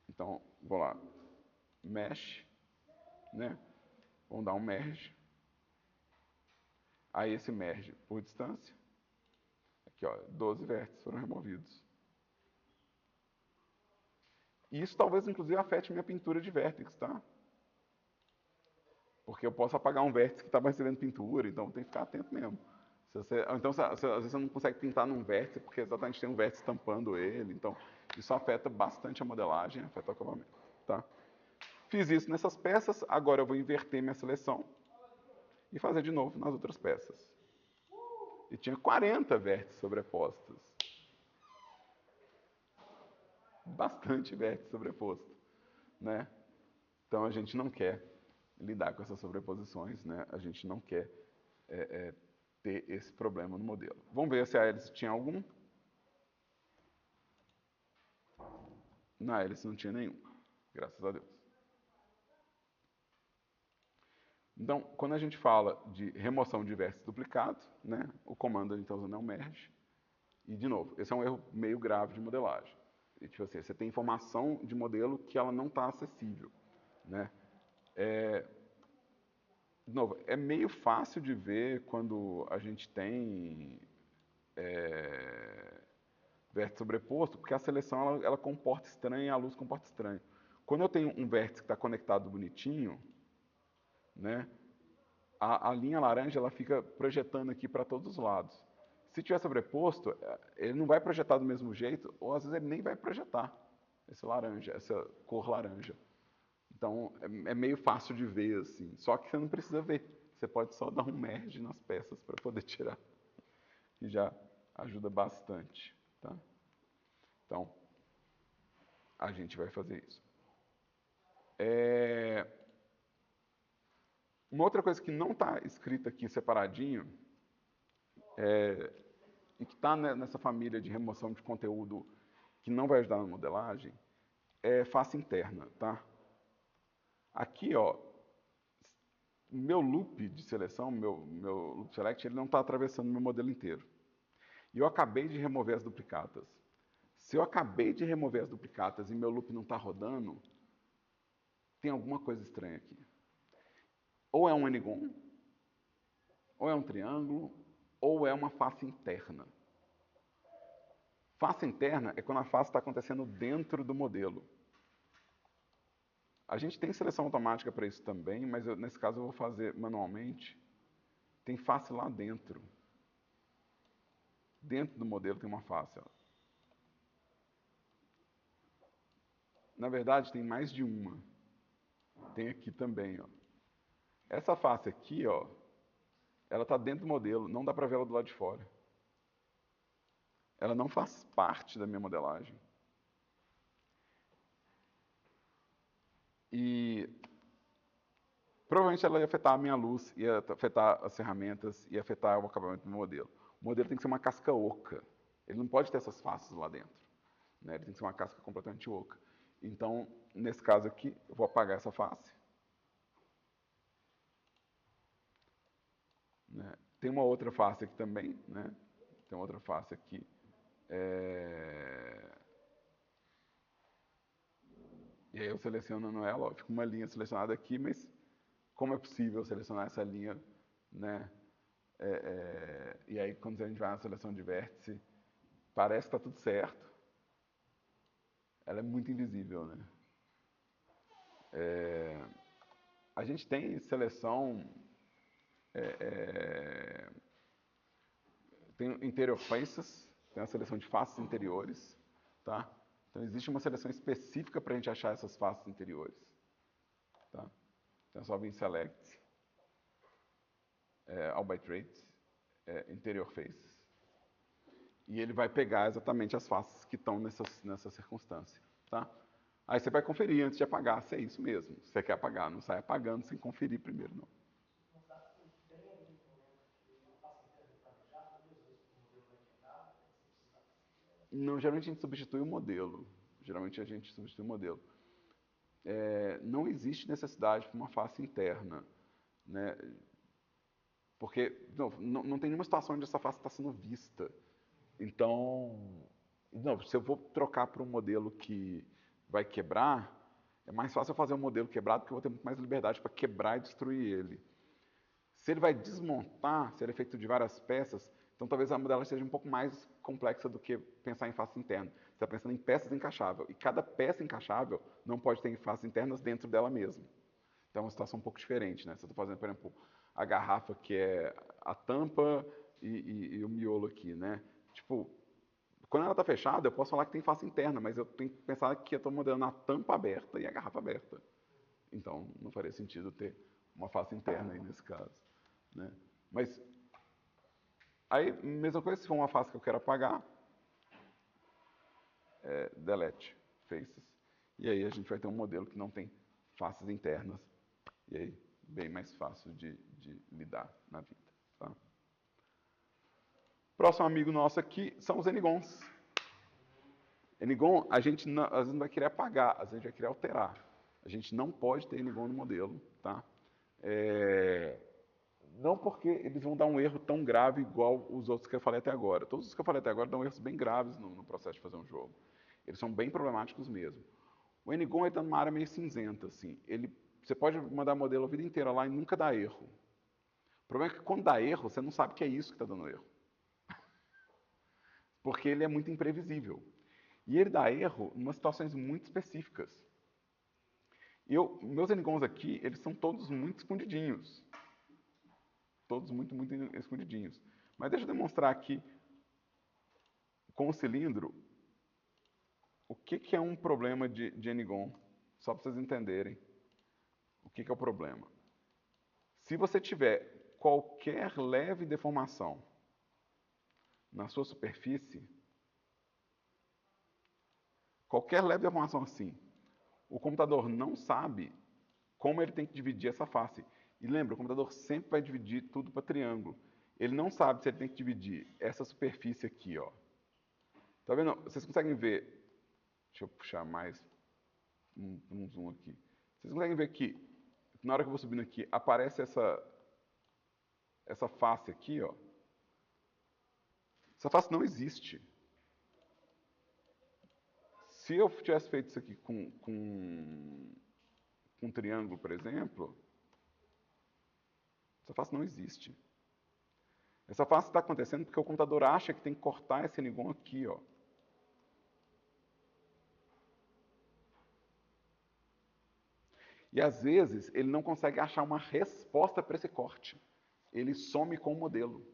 Então, vou lá. Mesh, né? Vamos dar um merge. Aí esse merge por distância. Aqui, ó, 12 vértices foram removidos. E isso talvez, inclusive, afete minha pintura de vértices, tá? Porque eu posso apagar um vértice que estava recebendo pintura, então tem que ficar atento mesmo. Então, às vezes você não consegue pintar num vértice porque exatamente tem um vértice tampando ele. Então, isso afeta bastante a modelagem, afeta o acabamento. Tá? Fiz isso nessas peças, agora eu vou inverter minha seleção e fazer de novo nas outras peças. E tinha 40 vértices sobrepostos. Bastante vértice sobreposto. Né? Então, a gente não quer lidar com essas sobreposições, né? A gente não quer ter esse problema no modelo. Vamos ver se a hélice tinha algum. Na hélice não tinha nenhum, graças a Deus. Então, quando a gente fala de remoção de vértices duplicados, né, o comando a gente está usando é o merge. E, de novo, esse é um erro meio grave de modelagem. E, tipo assim, você tem informação de modelo que ela não está acessível, né? De novo, é meio fácil de ver quando a gente tem vértice sobreposto, porque a seleção ela comporta estranho e a luz comporta estranho. Quando eu tenho um vértice que está conectado bonitinho, né, a linha laranja ela fica projetando aqui para todos os lados. Se tiver sobreposto, ele não vai projetar do mesmo jeito, ou às vezes ele nem vai projetar esse laranja, essa cor laranja. Então é meio fácil de ver assim. Só que você não precisa ver. Você pode só dar um merge nas peças para poder tirar, que já ajuda bastante, tá? Então a gente vai fazer isso. Uma outra coisa que não está escrita aqui separadinho e que está nessa família de remoção de conteúdo que não vai ajudar na modelagem é face interna, tá? Aqui, ó, meu loop de seleção, meu loop select, ele não está atravessando meu modelo inteiro. E eu acabei de remover as duplicatas. Se eu acabei de remover as duplicatas e meu loop não está rodando, tem alguma coisa estranha aqui. Ou é um N-gon, ou é um triângulo, ou é uma face interna. Face interna é quando a face está acontecendo dentro do modelo. A gente tem seleção automática para isso também, mas nesse caso eu vou fazer manualmente. Tem face lá dentro. Dentro do modelo tem uma face. Ó. Na verdade, tem mais de uma. Tem aqui também. Ó. Essa face aqui, ó, ela está dentro do modelo, não dá para ver ela do lado de fora. Ela não faz parte da minha modelagem. E provavelmente ela ia afetar a minha luz, ia afetar as ferramentas, ia afetar o acabamento do modelo. O modelo tem que ser uma casca oca. Ele não pode ter essas faces lá dentro. Né? Ele tem que ser uma casca completamente oca. Então, nesse caso aqui, eu vou apagar essa face. Né? Tem uma outra face aqui também. Né? Tem outra face aqui. E aí eu selecionando ela, ó, fica uma linha selecionada aqui, mas como é possível selecionar essa linha, né? E aí quando a gente vai na seleção de vértice, parece que está tudo certo. Ela é muito invisível, né? A gente tem seleção, tem interior faces, tem a seleção de faces interiores, tá? Então existe uma seleção específica para a gente achar essas faces interiores, tá? Então é só vir em select, all by traits, interior faces. E ele vai pegar exatamente as faces que estão nessa circunstância, tá? Aí você vai conferir antes de apagar se é isso mesmo. Se você quer apagar, não sai apagando sem conferir primeiro, não. Não, geralmente a gente substitui o modelo. Geralmente a gente substitui o modelo. Não existe necessidade para uma face interna, né? Porque não tem nenhuma situação onde essa face está sendo vista. Então, não, se eu vou trocar para um modelo que vai quebrar, é mais fácil eu fazer um modelo quebrado, porque eu vou ter muito mais liberdade para quebrar e destruir ele. Se ele vai desmontar, se ele é feito de várias peças, então talvez a modelagem seja um pouco mais complexa do que pensar em face interna. Você está pensando em peças encaixáveis. E cada peça encaixável não pode ter faces internas dentro dela mesma. Então é uma situação um pouco diferente, né? Você está fazendo, por exemplo, a garrafa que é a tampa e o miolo aqui, né? Tipo, quando ela está fechada, eu posso falar que tem face interna, mas eu tenho que pensar que eu estou modelando a tampa aberta e a garrafa aberta. Então, não faria sentido ter uma face interna aí nesse caso. Né? Mas, aí, mesma coisa, se for uma face que eu quero apagar, delete faces. E aí a gente vai ter um modelo que não tem faces internas. E aí, bem mais fácil de lidar na vida. Tá? Próximo amigo nosso aqui são os N-gons. N-gon, a gente não, às vezes não vai querer apagar, às vezes a gente vai querer alterar. A gente não pode ter N-gon no modelo, tá? porque eles vão dar um erro tão grave igual os outros que eu falei até agora. Todos os que eu falei até agora dão erros bem graves no processo de fazer um jogo. Eles são bem problemáticos mesmo. O Ngon está numa área meio cinzenta, assim. Você pode mandar modelo a vida inteira lá e nunca dá erro. O problema é que quando dá erro, você não sabe que é isso que está dando erro. Porque ele é muito imprevisível. E ele dá erro em umas situações muito específicas. Meus Ngons aqui, eles são todos muito escondidinhos. Todos muito, muito escondidinhos. Mas deixa eu demonstrar aqui, com o cilindro, o que é um problema de Ngon, só para vocês entenderem o que é o problema. Se você tiver qualquer leve deformação na sua superfície, qualquer leve deformação assim, o computador não sabe como ele tem que dividir essa face. E lembra, o computador sempre vai dividir tudo para triângulo. Ele não sabe se ele tem que dividir essa superfície aqui, ó. Tá vendo? Vocês conseguem ver? Deixa eu puxar mais um zoom aqui. Vocês conseguem ver que na hora que eu vou subindo aqui, aparece essa face aqui, ó. Essa face não existe. Se eu tivesse feito isso aqui com um triângulo, por exemplo, essa face não existe. Essa face está acontecendo porque o computador acha que tem que cortar esse Ngon aqui, ó. E às vezes ele não consegue achar uma resposta para esse corte. Ele some com o modelo.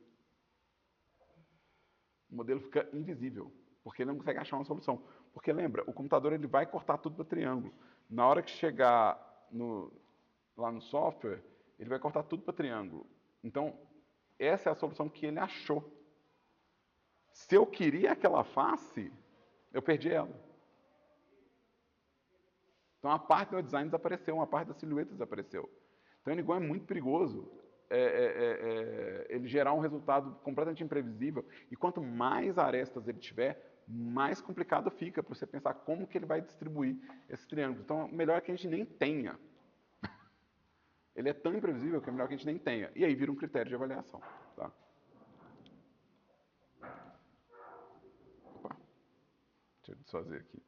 O modelo fica invisível, porque ele não consegue achar uma solução. Porque lembra, o computador ele vai cortar tudo para triângulo. Na hora que chegar lá no software, ele vai cortar tudo para triângulo. Então, essa é a solução que ele achou. Se eu queria aquela face, eu perdi ela. Então, a parte do design desapareceu, uma parte da silhueta desapareceu. Então, o Ngon é muito perigoso. Ele gerar um resultado completamente imprevisível. E quanto mais arestas ele tiver, mais complicado fica para você pensar como que ele vai distribuir esse triângulo. Então, melhor que a gente nem tenha. Ele é tão imprevisível que é melhor que a gente nem tenha. E aí vira um critério de avaliação. Tá? Opa. Deixa eu desfazer aqui.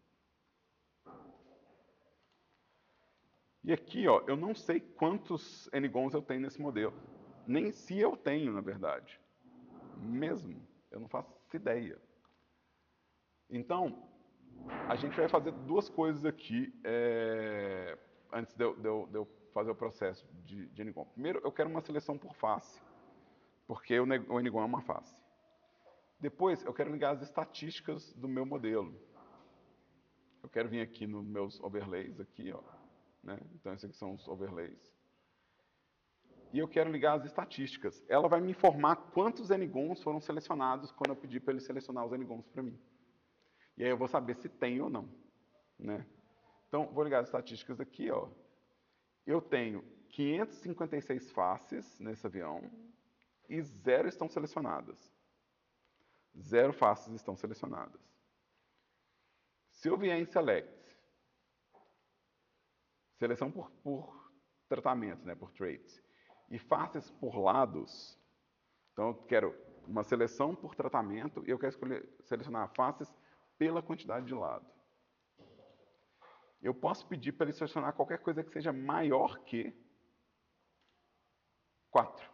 E aqui, ó, eu não sei quantos Ngons eu tenho nesse modelo. Nem se eu tenho, na verdade. Mesmo. Eu não faço ideia. Então, a gente vai fazer duas coisas aqui antes de eu fazer o processo de Ngon. Primeiro, eu quero uma seleção por face, porque o Ngon é uma face. Depois, eu quero ligar as estatísticas do meu modelo. Eu quero vir aqui nos meus overlays, aqui, ó. Né? Então, esses aqui são os overlays. E eu quero ligar as estatísticas. Ela vai me informar quantos Ngons foram selecionados quando eu pedir para ele selecionar os Ngons para mim. E aí eu vou saber se tem ou não. Né? Então, vou ligar as estatísticas aqui. Ó. Eu tenho 556 faces nesse avião e 0 estão selecionadas. 0 faces estão selecionadas. Se eu vier em Select, seleção por tratamento, né, por traits, e faces por lados, então eu quero uma seleção por tratamento e eu quero selecionar faces pela quantidade de lado. Eu posso pedir para ele selecionar qualquer coisa que seja maior que 4.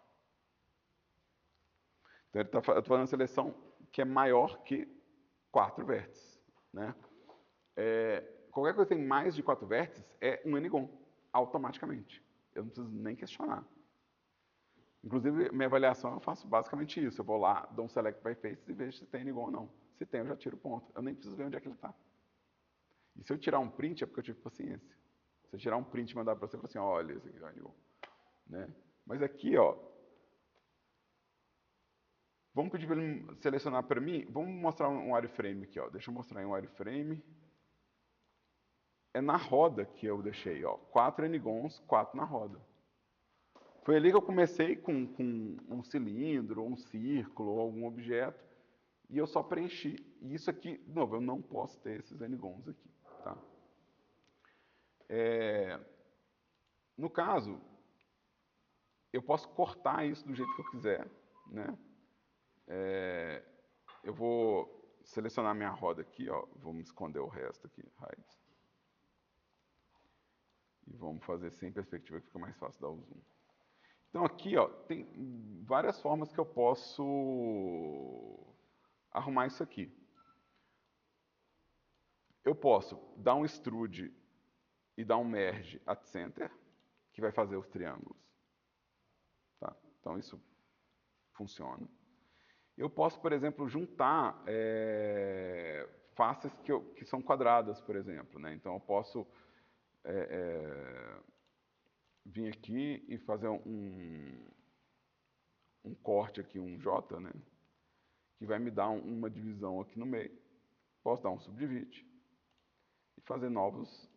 Então, eu estou fazendo uma seleção que é maior que 4 vértices. Né? Qualquer coisa que tem mais de 4 vértices é um Ngon, automaticamente. Eu não preciso nem questionar. Inclusive, minha avaliação eu faço basicamente isso. Eu vou lá, dou um select by faces e vejo se tem Ngon ou não. Se tem, eu já tiro o ponto. Eu nem preciso ver onde é que ele está. E se eu tirar um print, é porque eu tive paciência. Se eu tirar um print e mandar para você, eu falo assim, olha, esse aqui é o Ngon. Né? Mas aqui, ó, vamos pedir para ele selecionar para mim. Vamos mostrar um wireframe aqui. Ó. Deixa eu mostrar um wireframe. É na roda que eu deixei. Ó, 4 Ngons, 4 na roda. Foi ali que eu comecei com um cilindro, ou um círculo, ou algum objeto. E eu só preenchi. E isso aqui, de novo, eu não posso ter esses Ngons aqui. Tá? No caso, eu posso cortar isso do jeito que eu quiser, né? Eu vou selecionar minha roda aqui, ó. Vamos esconder o resto aqui, hide. E vamos fazer sem perspectiva, que fica mais fácil dar o zoom. Então aqui, ó, tem várias formas que eu posso arrumar isso aqui. Eu posso dar um extrude e dar um merge at center, que vai fazer os triângulos. Tá? Então isso funciona. Eu posso, por exemplo, juntar faces que são quadradas, por exemplo. Né? Então eu posso vir aqui e fazer um corte aqui, um J, né? Que vai me dar uma divisão aqui no meio. Posso dar um subdivide e fazer novas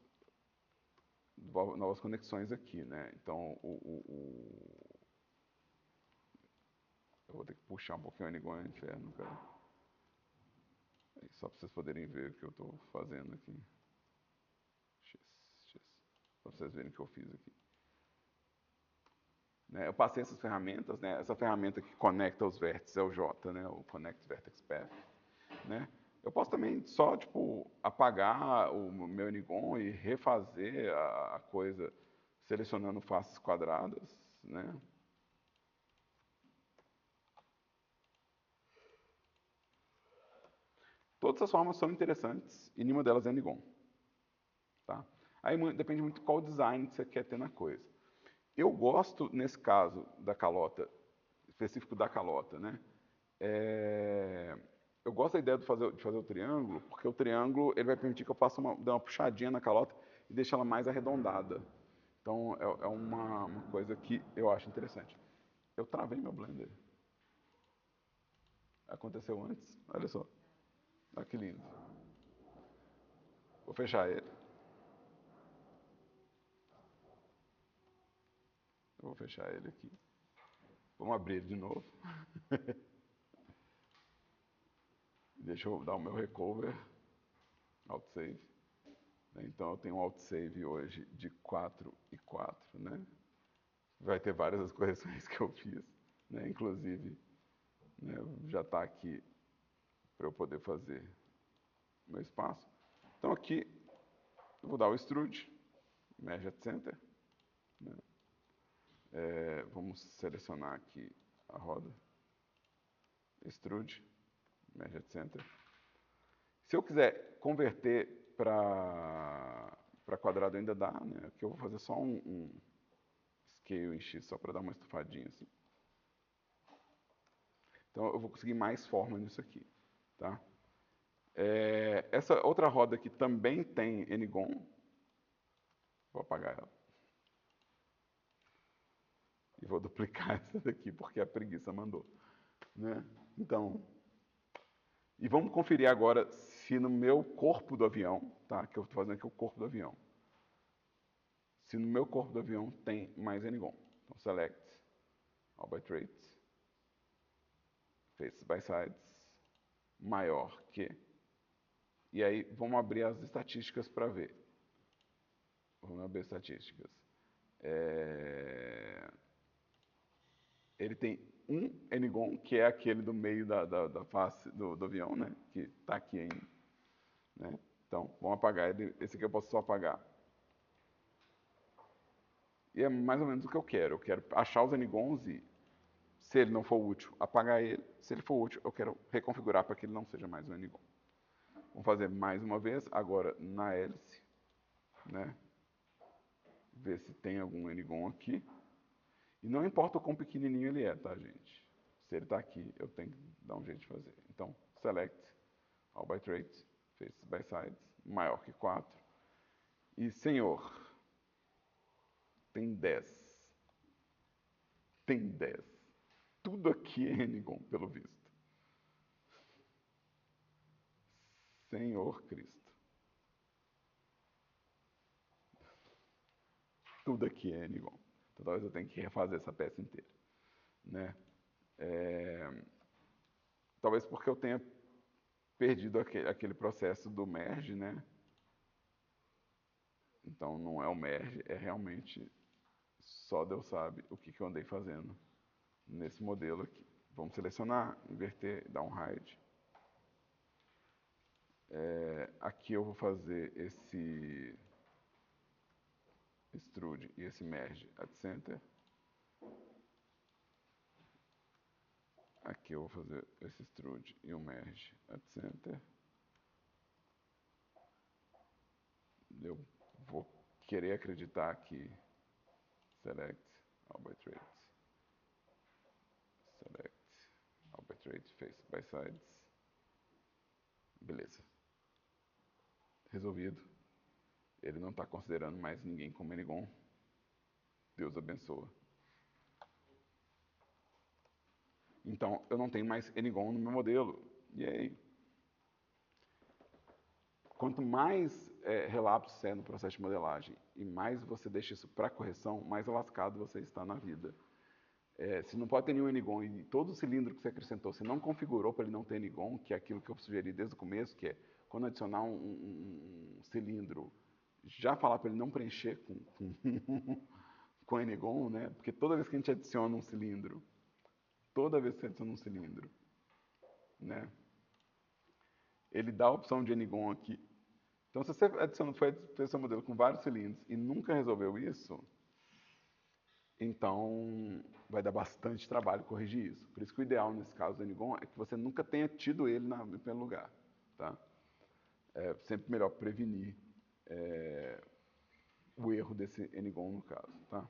conexões aqui, né? Então, eu vou ter que puxar um pouquinho o N-igual ao inferno, cara. Só para vocês poderem ver o que eu estou fazendo aqui. X. Para vocês verem o que eu fiz aqui. Né? Eu passei essas ferramentas, né? Essa ferramenta que conecta os vértices é o J, né? O Connect Vertex Path, né? Eu posso também só, tipo, apagar o meu N-gon e refazer a coisa selecionando faces quadradas, né? Todas as formas são interessantes e nenhuma delas é N-gon. Tá? Aí depende muito qual design que você quer ter na coisa. Eu gosto, nesse caso, da calota, específico da calota, né? Eu gosto da ideia de fazer o triângulo, porque o triângulo ele vai permitir que eu faça dê uma puxadinha na calota e deixe ela mais arredondada. Então, é uma coisa que eu acho interessante. Eu travei meu Blender. Aconteceu antes. Olha só. Olha que lindo. Vou fechar ele. Eu vou fechar ele aqui. Vamos abrir ele de novo. Deixa eu dar o meu recover. Alt save. Então eu tenho um alt save hoje de 4 e 4, né? Vai ter várias das correções que eu fiz, né? Inclusive, né, já está aqui para eu poder fazer meu espaço. Então aqui eu vou dar o extrude, merge at center, né? Vamos selecionar aqui a roda, extrude, merge at center. Se eu quiser converter para quadrado ainda dá, né? Aqui eu vou fazer só um scale em X, só para dar uma estufadinha assim. Então eu vou conseguir mais forma nisso aqui, tá? Essa outra roda aqui também tem N-gon. Vou apagar ela. E vou duplicar essa daqui, porque a preguiça mandou. Né? Então, e vamos conferir agora se no meu corpo do avião, tá? Que eu estou fazendo aqui o corpo do avião. Se no meu corpo do avião tem mais N-gon. Então, select, all by traits, faces by sides, maior que. E aí, vamos abrir as estatísticas para ver. Vamos abrir as estatísticas. Ele tem um N-gon, que é aquele do meio da face do avião, né? Que está aqui ainda. Né? Então, vamos apagar ele. Esse aqui eu posso só apagar. E é mais ou menos o que eu quero. Eu quero achar os N-gons e, se ele não for útil, apagar ele. Se ele for útil, eu quero reconfigurar para que ele não seja mais um N-gon. Vamos fazer mais uma vez, agora na hélice. Né? Ver se tem algum N-gon aqui. E não importa o quão pequenininho ele é, tá, gente? Se ele está aqui, eu tenho que dar um jeito de fazer. Então, select, all by traits, faces by sides, maior que 4. E, senhor, tem 10. Tem 10. Tudo aqui é N-gon, pelo visto. Senhor Cristo. Tudo aqui é N-gon. Então, talvez eu tenha que refazer essa peça inteira. Né? Talvez porque eu tenha perdido aquele processo do merge, né? Então, não é o merge, é realmente Só Deus sabe o que eu andei fazendo nesse modelo aqui. Vamos selecionar, inverter, dar um hide. Aqui eu vou fazer esse extrude e esse merge at center. Aqui eu vou fazer esse extrude e um merge at center. Eu vou querer acreditar que select arbitrate, face by sides. Beleza. Resolvido. Ele não está considerando mais ninguém como N-gon. Deus abençoa. Então, eu não tenho mais N-gon no meu modelo. E aí? Quanto mais relapso é no processo de modelagem e mais você deixa isso para correção, mais lascado você está na vida. Se não pode ter nenhum N-gon e todo o cilindro que você acrescentou, você não configurou para ele não ter N-gon, que é aquilo que eu sugeri desde o começo, que é quando adicionar um cilindro, já falar para ele não preencher com N-gon, né? Porque toda vez que a gente adiciona um cilindro, né? Ele dá a opção de N-gon aqui. Então, se você fez seu modelo com vários cilindros e nunca resolveu isso, então vai dar bastante trabalho corrigir isso. Por isso que o ideal nesse caso do N-gon é que você nunca tenha tido ele em primeiro lugar. Tá? É sempre melhor prevenir o erro desse N-gon no caso. Tá?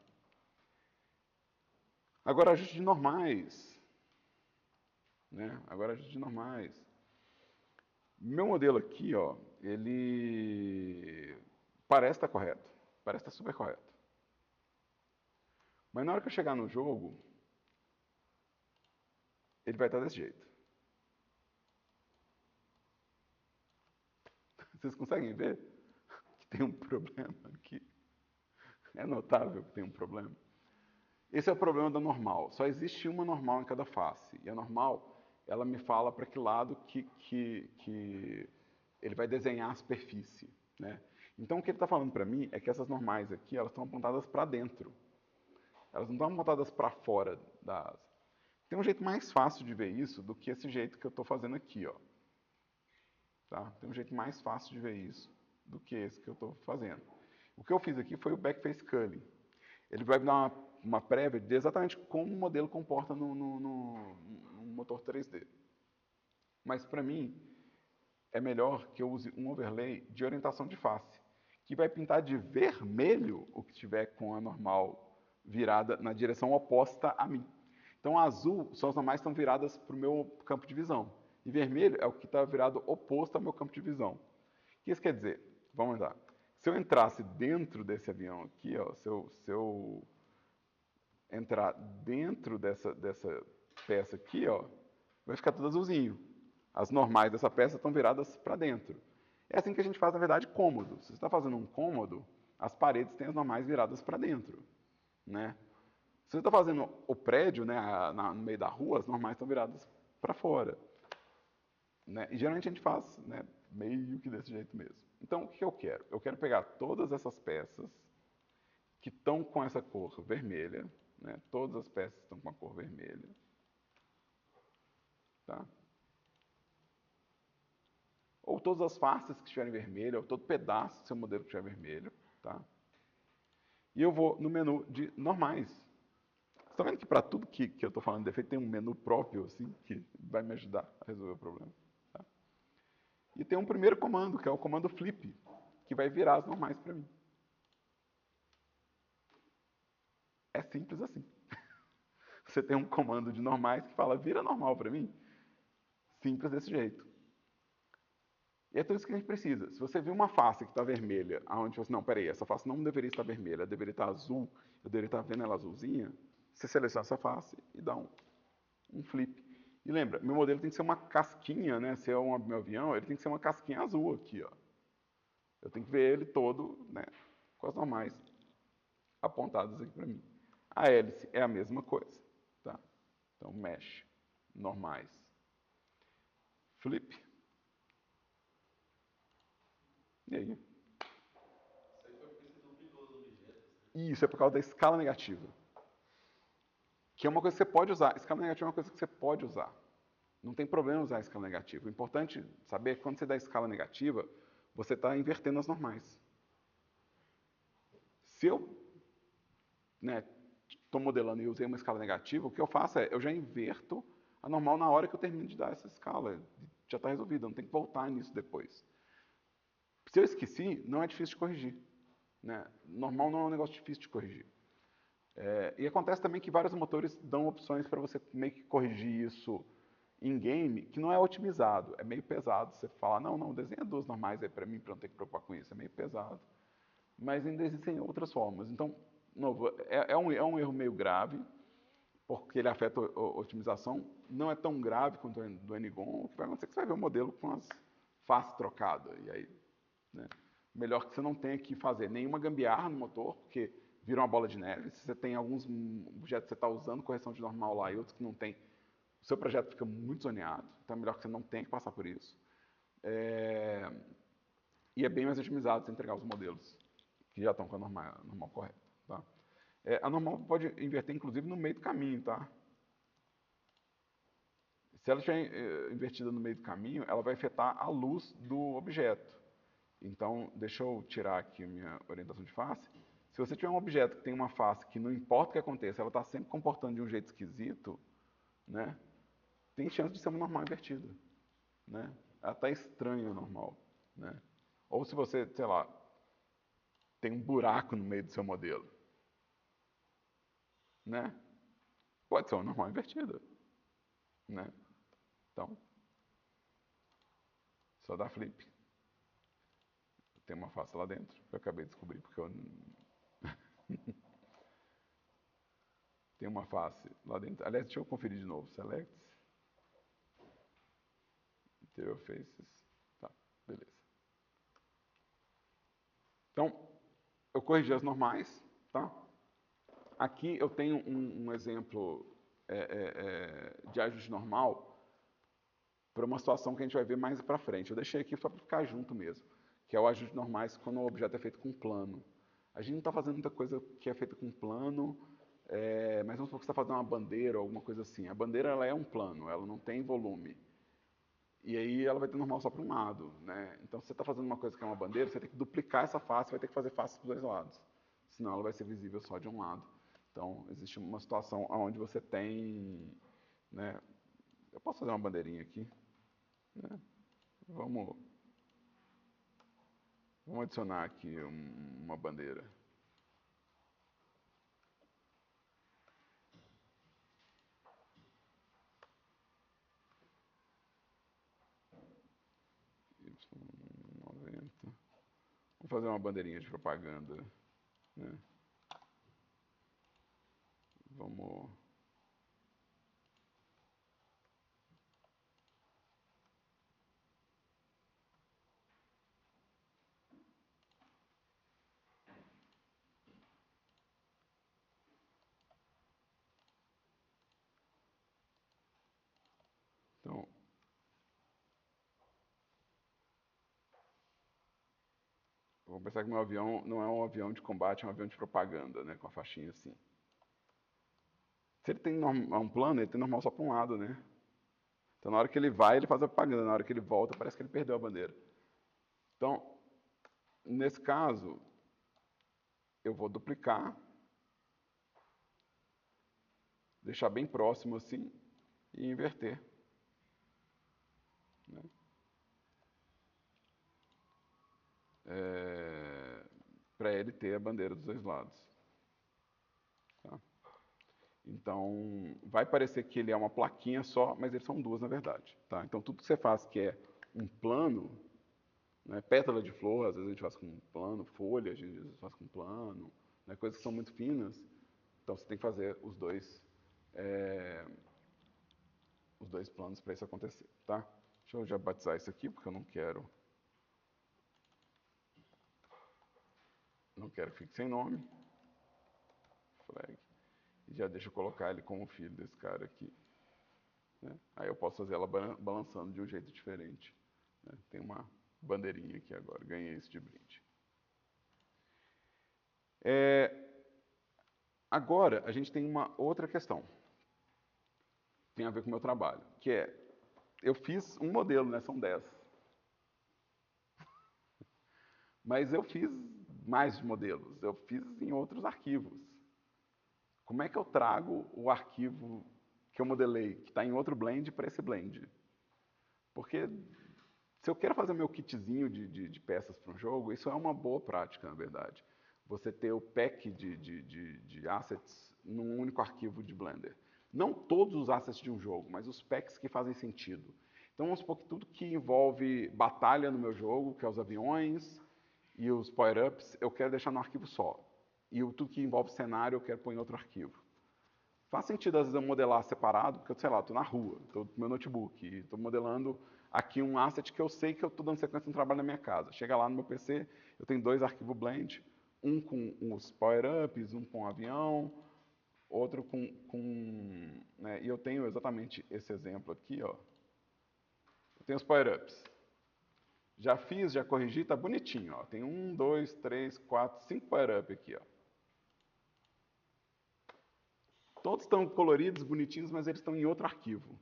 Agora, ajustes de normais. Né? Agora, ajustes de normais. Meu modelo aqui, ó, ele parece estar correto. Parece estar super correto. Mas na hora que eu chegar no jogo, ele vai estar desse jeito. Vocês conseguem ver que tem um problema aqui? É notável que tem um problema. Esse é o problema da normal. Só existe uma normal em cada face. E a normal, ela me fala para que lado que ele vai desenhar a superfície. Né? Então, o que ele está falando para mim é que essas normais aqui, elas estão apontadas para dentro. Elas não estão apontadas para fora da asa. Tem um jeito mais fácil de ver isso do que esse jeito que eu estou fazendo aqui. Ó. Tá? Tem um jeito mais fácil de ver isso do que esse que eu estou fazendo. O que eu fiz aqui foi o backface culling. Ele vai me dar uma prévia de exatamente como o modelo comporta no motor 3D. Mas para mim, é melhor que eu use um overlay de orientação de face, que vai pintar de vermelho o que tiver com a normal virada na direção oposta a mim. Então, azul são as normais que estão viradas para o meu campo de visão. E vermelho é o que está virado oposto ao meu campo de visão. O que isso quer dizer? Vamos lá. Se eu entrasse dentro desse avião aqui, ó, se eu entrar dentro dessa peça aqui, ó, vai ficar tudo azulzinho. As normais dessa peça estão viradas para dentro. É assim que a gente faz, na verdade, cômodo. Se você está fazendo um cômodo, as paredes têm as normais viradas para dentro. Né? Se você está fazendo o prédio, né, no meio da rua, as normais estão viradas para fora. Né? E geralmente a gente faz, né, meio que desse jeito mesmo. Então, o que eu quero? Eu quero pegar todas essas peças que estão com essa cor vermelha, né? Todas as peças estão com a cor vermelha. Tá? Ou todas as faces que estiverem vermelhas, ou todo pedaço do seu modelo que estiver vermelho. Tá? E eu vou no menu de normais. Você está vendo que para tudo que eu estou falando de defeito tem um menu próprio assim, que vai me ajudar a resolver o problema. Tá? E tem um primeiro comando, que é o comando flip, que vai virar as normais para mim. É simples assim. Você tem um comando de normais que fala vira normal para mim. Simples desse jeito. E é tudo isso que a gente precisa. Se você viu uma face que está vermelha, aonde você, não, peraí, essa face não deveria estar vermelha, ela deveria estar azul, eu deveria estar vendo ela azulzinha, você seleciona essa face e dá um flip. E lembra, meu modelo tem que ser uma casquinha, né? Se é meu avião, ele tem que ser uma casquinha azul aqui, ó. Eu tenho que ver ele todo, né, com as normais apontadas aqui para mim. A hélice é a mesma coisa, tá? Então, mesh, normais, flip. E aí? Isso aí foi porque você duplicou os objetos, né? Isso é por causa da escala negativa. Que é uma coisa que você pode usar. Escala negativa é uma coisa que você pode usar. Não tem problema usar a escala negativa. O importante saber é que quando você dá escala negativa, você está invertendo as normais. Se eu estou modelando e usei uma escala negativa, o que eu faço é, eu já inverto a normal na hora que eu termino de dar essa escala. Já está resolvido, eu não tenho que voltar nisso depois. Se eu esqueci, não é difícil de corrigir. Né? Normal não é um negócio difícil de corrigir. E acontece também que vários motores dão opções para você meio que corrigir isso em game, que não é otimizado. É meio pesado você falar, não, desenha duas normais aí para mim, para não ter que preocupar com isso. É meio pesado. Mas ainda existem outras formas. Então, novo, é um erro meio grave, porque ele afeta a otimização. Não é tão grave quanto o do N-Gon. O que vai acontecer é que você vai ver o modelo com as faces trocadas. E aí, né, melhor que você não tenha que fazer nenhuma gambiarra no motor, porque vira uma bola de neve. Se você tem alguns objetos que você está usando correção de normal lá e outros que não tem, o seu projeto fica muito zoneado. Então é melhor que você não tenha que passar por isso. E é bem mais otimizado você entregar os modelos que já estão com a normal correta. Tá? A normal pode inverter, inclusive, no meio do caminho. Tá? Se ela estiver invertida no meio do caminho, ela vai afetar a luz do objeto. Então, deixa eu tirar aqui a minha orientação de face. Se você tiver um objeto que tem uma face que não importa o que aconteça, ela está sempre comportando de um jeito esquisito, né, tem chance de ser uma normal invertida. Né? Ela está estranha normal. Né? Ou se você, sei lá, tem um buraco no meio do seu modelo. Né? Pode ser uma normal invertida. Né? Então, só dá flip. Tem uma face lá dentro, que eu acabei de descobrir, porque eu... Tem uma face lá dentro. Aliás, deixa eu conferir de novo. Selects. Interior Faces. Tá, beleza. Então, eu corrigi as normais, tá? Aqui eu tenho um exemplo de ajuste normal para uma situação que a gente vai ver mais para frente. Eu deixei aqui só para ficar junto mesmo, que é o ajuste normais quando o objeto é feito com plano. A gente não está fazendo muita coisa que é feita com plano, mas vamos supor que você está fazendo uma bandeira ou alguma coisa assim. A bandeira ela é um plano, ela não tem volume. E aí ela vai ter normal só para um lado. Né? Então, se você está fazendo uma coisa que é uma bandeira, você tem que duplicar essa face, vai ter que fazer face para os dois lados. Senão ela vai ser visível só de um lado. Então, existe uma situação onde você tem... Né? Eu posso fazer uma bandeirinha aqui. Né? Vamos adicionar aqui uma bandeira. Y90. Vamos fazer uma bandeirinha de propaganda. Né? Vamos... Então, vou pensar que meu avião não é um avião de combate, é um avião de propaganda, né? Com a faixinha assim. Se ele tem um plano, ele tem normal só para um lado, né? Então, na hora que ele vai, ele faz a propaganda. Na hora que ele volta, parece que ele perdeu a bandeira. Então, nesse caso, eu vou duplicar, deixar bem próximo assim e inverter. Né? Para ele ter a bandeira dos dois lados. Tá? Então, vai parecer que ele é uma plaquinha só, mas eles são duas na verdade. Tá? Então, tudo que você faz que é um plano, né, pétala de flor, às vezes a gente faz com um plano, folha, a gente faz com plano, né, coisas que são muito finas. Então, você tem que fazer os dois planos para isso acontecer. Tá? Deixa eu já batizar isso aqui, porque eu não quero que fique sem nome. Flag. E já deixa eu colocar ele como filho desse cara aqui. Né? Aí eu posso fazer ela balançando de um jeito diferente. Né? Tem uma bandeirinha aqui agora, ganhei isso de brinde. Agora, a gente tem uma outra questão. Tem a ver com o meu trabalho, que é, eu fiz um modelo, né? São 10. Mas eu fiz mais modelos, eu fiz em outros arquivos. Como é que eu trago o arquivo que eu modelei, que está em outro blend, para esse blend? Porque se eu quero fazer meu kitzinho de peças para um jogo, isso é uma boa prática, na verdade. Você ter o pack de assets num único arquivo de Blender. Não todos os assets de um jogo, mas os packs que fazem sentido. Então vamos supor que tudo que envolve batalha no meu jogo, que é os aviões e os power-ups, eu quero deixar no arquivo só. E tudo que envolve cenário eu quero pôr em outro arquivo. Faz sentido, às vezes, eu modelar separado, porque, sei lá, estou na rua, estou com meu notebook, estou modelando aqui um asset que eu sei que eu estou dando sequência no trabalho na minha casa. Chega lá no meu PC, eu tenho 2 arquivos blend, um com os power-ups, um com o avião, outro com né, e eu tenho exatamente esse exemplo aqui, ó. Eu tenho os power-ups. Já fiz, já corrigi, tá bonitinho, ó. Tem 1, 2, 3, 4, 5 power-up aqui, ó. Todos estão coloridos, bonitinhos, mas eles estão em outro arquivo.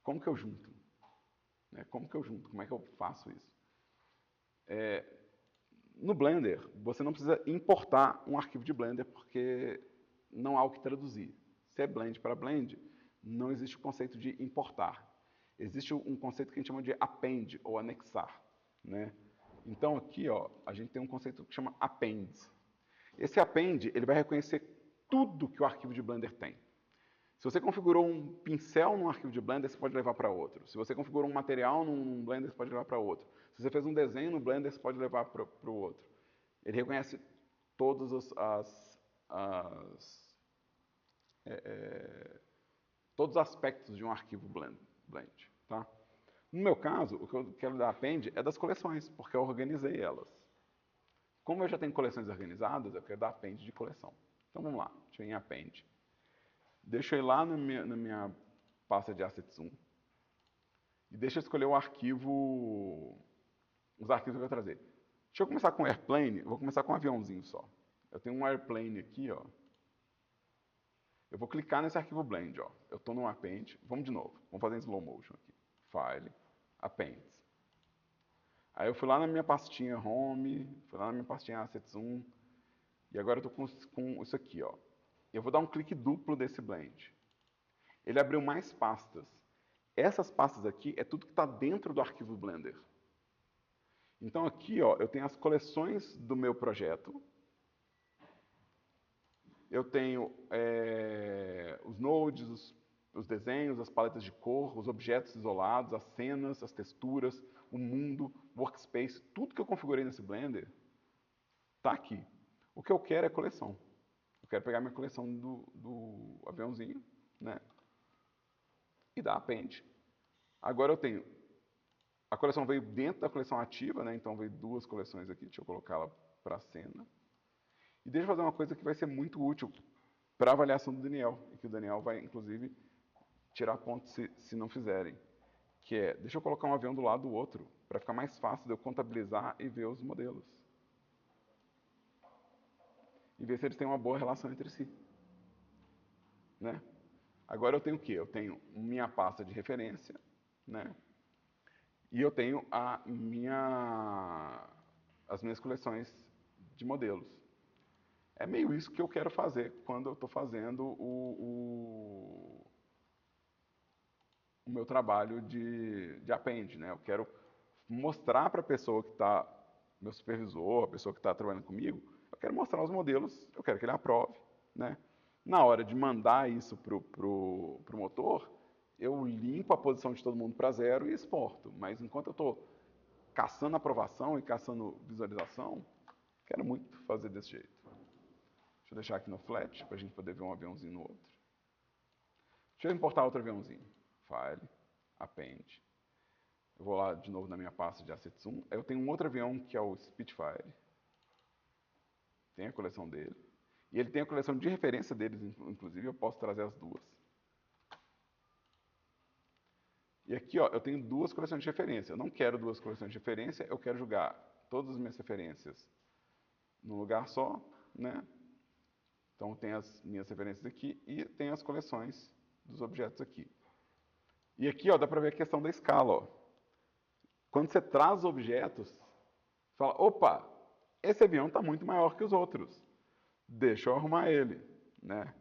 Como que eu junto? Como que eu junto? Como é que eu faço isso? No Blender, você não precisa importar um arquivo de Blender porque não há o que traduzir. Se é Blend para Blend, não existe o conceito de importar. Existe um conceito que a gente chama de append ou anexar, né? Então aqui, ó, a gente tem um conceito que chama append. Esse append, ele vai reconhecer tudo que o arquivo de Blender tem. Se você configurou um pincel num arquivo de Blender, você pode levar para outro. Se você configurou um material num Blender, você pode levar para outro. Se você fez um desenho no Blender, você pode levar para o outro. Ele reconhece todos todos os aspectos de um arquivo Blend. Tá? No meu caso, o que eu quero dar append é das coleções, porque eu organizei elas. Como eu já tenho coleções organizadas, eu quero dar append de coleção. Então vamos lá, deixa eu ir em append. Deixa eu ir lá na minha pasta de assets 1 e deixa eu escolher o arquivo, os arquivos que eu vou trazer. Deixa eu começar com airplane, eu vou começar com um aviãozinho só. Eu tenho um airplane aqui, ó. Eu vou clicar nesse arquivo blend, ó. Eu estou no append, vamos de novo, vamos fazer em slow motion aqui. File, append. Aí eu fui lá na minha pastinha home, fui lá na minha pastinha assets 1 e agora eu estou com isso aqui, ó. Eu vou dar um clique duplo desse blend. Ele abriu mais pastas. Essas pastas aqui é tudo que está dentro do arquivo Blender. Então aqui, ó, eu tenho as coleções do meu projeto. Eu tenho os nodes, os desenhos, as paletas de cor, os objetos isolados, as cenas, as texturas, o mundo, o workspace, tudo que eu configurei nesse Blender está aqui. O que eu quero é coleção. Eu quero pegar minha coleção do aviãozinho, né? E dar append. Agora eu tenho. A coleção veio dentro da coleção ativa, né? Então veio 2 coleções aqui. Deixa eu colocá-la para a cena. E deixa eu fazer uma coisa que vai ser muito útil para a avaliação do Daniel. E que o Daniel vai, inclusive, tirar pontos se não fizerem. Que é, deixa eu colocar um avião do lado do outro, para ficar mais fácil de eu contabilizar e ver os modelos. E ver se eles têm uma boa relação entre si. Né? Agora eu tenho o quê? Eu tenho minha pasta de referência, né? E eu tenho as minhas coleções de modelos. É meio isso que eu quero fazer quando eu estou fazendo o meu trabalho de append, né? Eu quero mostrar para a pessoa que está, meu supervisor, a pessoa que está trabalhando comigo, eu quero mostrar os modelos, eu quero que ele aprove, né? Na hora de mandar isso pro motor, eu limpo a posição de todo mundo para 0 e exporto. Mas enquanto eu estou caçando aprovação e caçando visualização, quero muito fazer desse jeito. Deixa eu deixar aqui no flat, para a gente poder ver um aviãozinho no outro. Deixa eu importar outro aviãozinho. File, append. Eu vou lá de novo na minha pasta de assets 1. Eu tenho um outro avião que é o Spitfire. Tem a coleção dele. E ele tem a coleção de referência deles, inclusive, eu posso trazer as duas. E aqui, ó, eu tenho 2 coleções de referência. Eu não quero 2 coleções de referência, eu quero jogar todas as minhas referências num lugar só, né? Então tem as minhas referências aqui e tem as coleções dos objetos aqui. E aqui, ó, dá para ver a questão da escala, ó. Quando você traz objetos, você fala, opa, esse avião está muito maior que os outros. Deixa eu arrumar ele, né?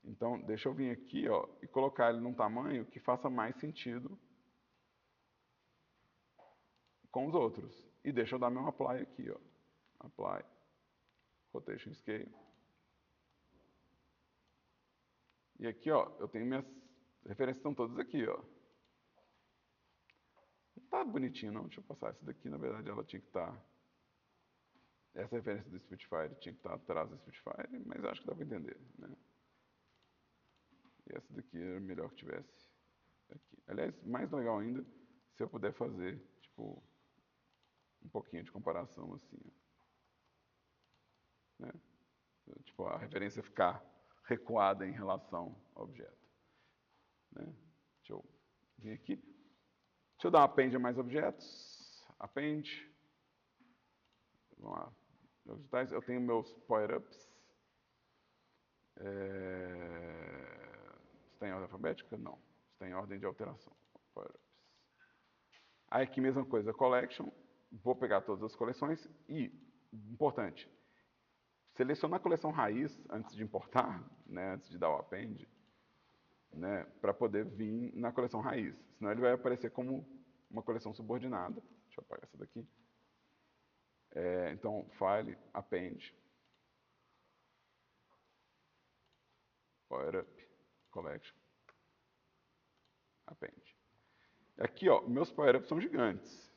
Então, deixa eu vir aqui, ó, e colocar ele num tamanho que faça mais sentido com os outros. E deixa eu dar meu apply aqui, ó. Apply, rotation scale. E aqui, ó, eu tenho minhas referências estão todas aqui, ó. Não tá bonitinho, não. Deixa eu passar. Essa daqui, na verdade, ela tinha que estar... Essa referência do Spitfire tinha que estar atrás do Spitfire, mas acho que dá para entender, né? E essa daqui era melhor que tivesse aqui. Aliás, mais legal ainda, se eu puder fazer, tipo, um pouquinho de comparação assim, ó, né? Tipo, a referência ficar recuada em relação ao objeto, né? Deixa eu vir aqui. Deixa eu dar um append a mais objetos. Append. Vamos lá. Eu tenho meus power-ups. Está em ordem alfabética? Não. Está em ordem de alteração. Power-ups. Aí aqui mesma coisa, collection. Vou pegar todas as coleções e, importante, selecionar a coleção raiz antes de importar, né, antes de dar o append, né, para poder vir na coleção raiz. Senão ele vai aparecer como uma coleção subordinada. Deixa eu apagar essa daqui. Então, file, append, power-up, collection, append. Aqui, ó, meus power-ups são gigantes.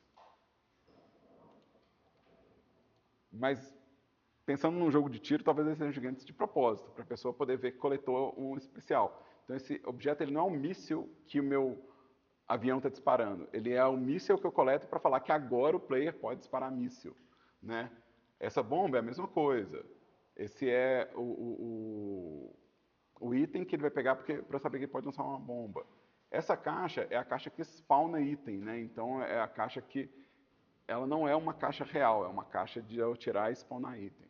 Mas, pensando num jogo de tiro, talvez eles sejam gigantes de propósito, para a pessoa poder ver que coletou um especial. Então, esse objeto ele não é um míssil que o meu avião está disparando. Ele é um míssil que eu coleto para falar que agora o player pode disparar míssil, né? Essa bomba é a mesma coisa. Esse é o item que ele vai pegar para saber que ele pode lançar uma bomba. Essa caixa é a caixa que spawna item, né? Então é a caixa que ela não é uma caixa real, é uma caixa de eu tirar e spawnar item.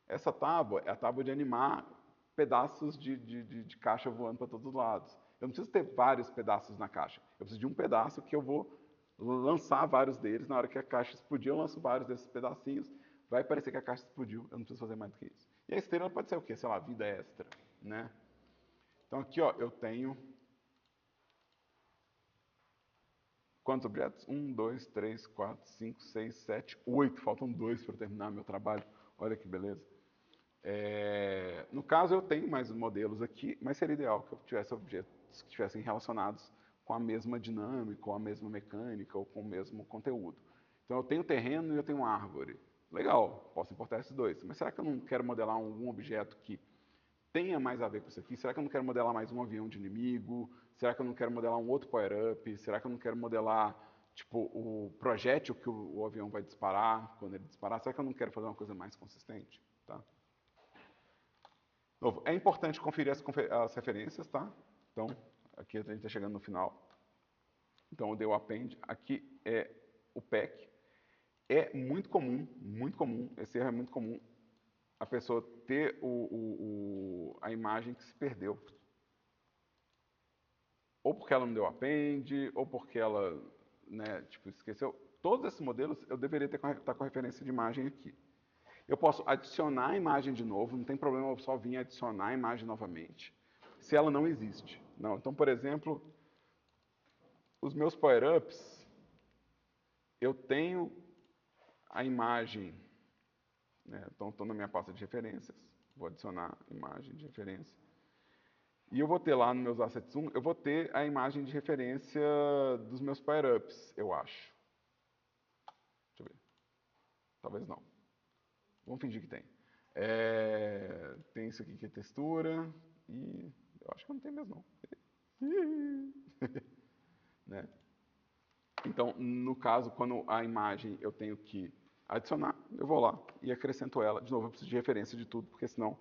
Essa tábua é a tábua de animar pedaços de caixa voando para todos os lados. Eu não preciso ter vários pedaços na caixa. Eu preciso de um pedaço que eu vou lançar vários deles. Na hora que a caixa explodir, eu lanço vários desses pedacinhos. Vai parecer que a caixa explodiu. Eu não preciso fazer mais do que isso. E a estrela pode ser o quê? Sei lá, vida extra, né? Então aqui, ó, eu tenho... Quantos objetos? 1, 2, 3, 4, 5, 6, 7, 8. Faltam 2 para terminar meu trabalho. Olha que beleza. No caso, eu tenho mais modelos aqui, mas seria ideal que eu tivesse objetos que estivessem relacionados com a mesma dinâmica, com a mesma mecânica, ou com o mesmo conteúdo. Então, eu tenho terreno e eu tenho árvore. Legal, posso importar esses dois. Mas será que eu não quero modelar algum objeto que tenha mais a ver com isso aqui? Será que eu não quero modelar mais um avião de inimigo? Será que eu não quero modelar um outro power-up? Será que eu não quero modelar, tipo, o projétil que o avião vai disparar quando ele disparar? Será que eu não quero fazer uma coisa mais consistente? Tá? Novo, é importante conferir as referências, tá? Então, aqui a gente está chegando no final. Então, eu dei o append. Aqui é o pack. É muito comum, esse erro é muito comum, a pessoa ter a imagem que se perdeu. Ou porque ela não deu append, ou porque ela, né, tipo, esqueceu. Todos esses modelos eu deveria estar com a referência de imagem aqui. Eu posso adicionar a imagem de novo, não tem problema eu só vir adicionar a imagem novamente, se ela não existe. Não. Então, por exemplo, os meus power-ups, eu tenho a imagem, né, então estou na minha pasta de referências, vou adicionar imagem de referência. E eu vou ter lá nos meus assets 1, eu vou ter a imagem de referência dos meus power-ups, eu acho. Deixa eu ver. Talvez não. Vamos fingir que tem. Tem isso aqui que é textura. E eu acho que não tem mesmo, não. Né? Então, no caso, quando a imagem eu tenho que adicionar, eu vou lá e acrescento ela. De novo, eu preciso de referência de tudo, porque senão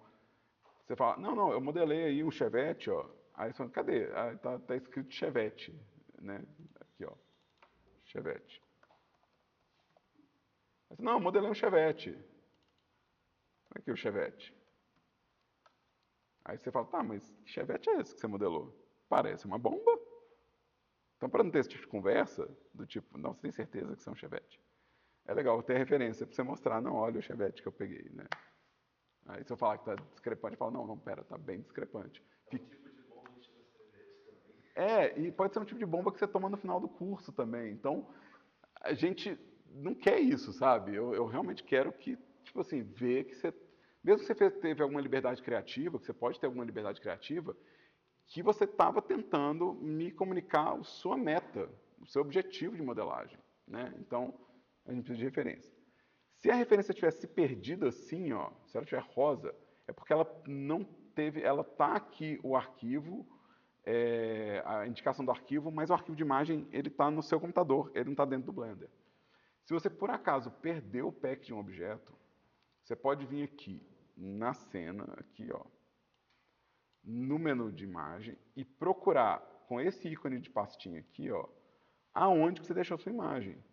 você fala, não, eu modelei aí um Chevette, ó. Aí você fala, cadê? Ah, tá escrito Chevette, né? Aqui, ó. Chevette. Não, eu modelei um Chevette. Aqui o Chevette. Aí você fala, tá, mas que Chevette é esse que você modelou? Parece uma bomba. Então, para não ter esse tipo de conversa, do tipo, não, você tem certeza que isso é um Chevette? É legal ter referência para você mostrar, não, olha o Chevette que eu peguei, né? Aí se eu falar que tá discrepante, eu falo, não, não, pera, tá bem discrepante. E pode ser um tipo de bomba que você toma no final do curso também. Então, a gente não quer isso, sabe? Eu realmente quero que, tipo assim, ver que você, mesmo que você teve alguma liberdade criativa, que você pode ter alguma liberdade criativa, que você estava tentando me comunicar a sua meta, o seu objetivo de modelagem, né? Então, a gente precisa de referência. Se a referência tivesse se perdido assim, ó, se ela tiver rosa, é porque ela não teve, ela tá aqui o arquivo, a indicação do arquivo, mas o arquivo de imagem ele está no seu computador, ele não está dentro do Blender. Se você por acaso perdeu o pack de um objeto, você pode vir aqui na cena, aqui ó, no menu de imagem e procurar com esse ícone de pastinha aqui, ó, aonde que você deixou a sua imagem.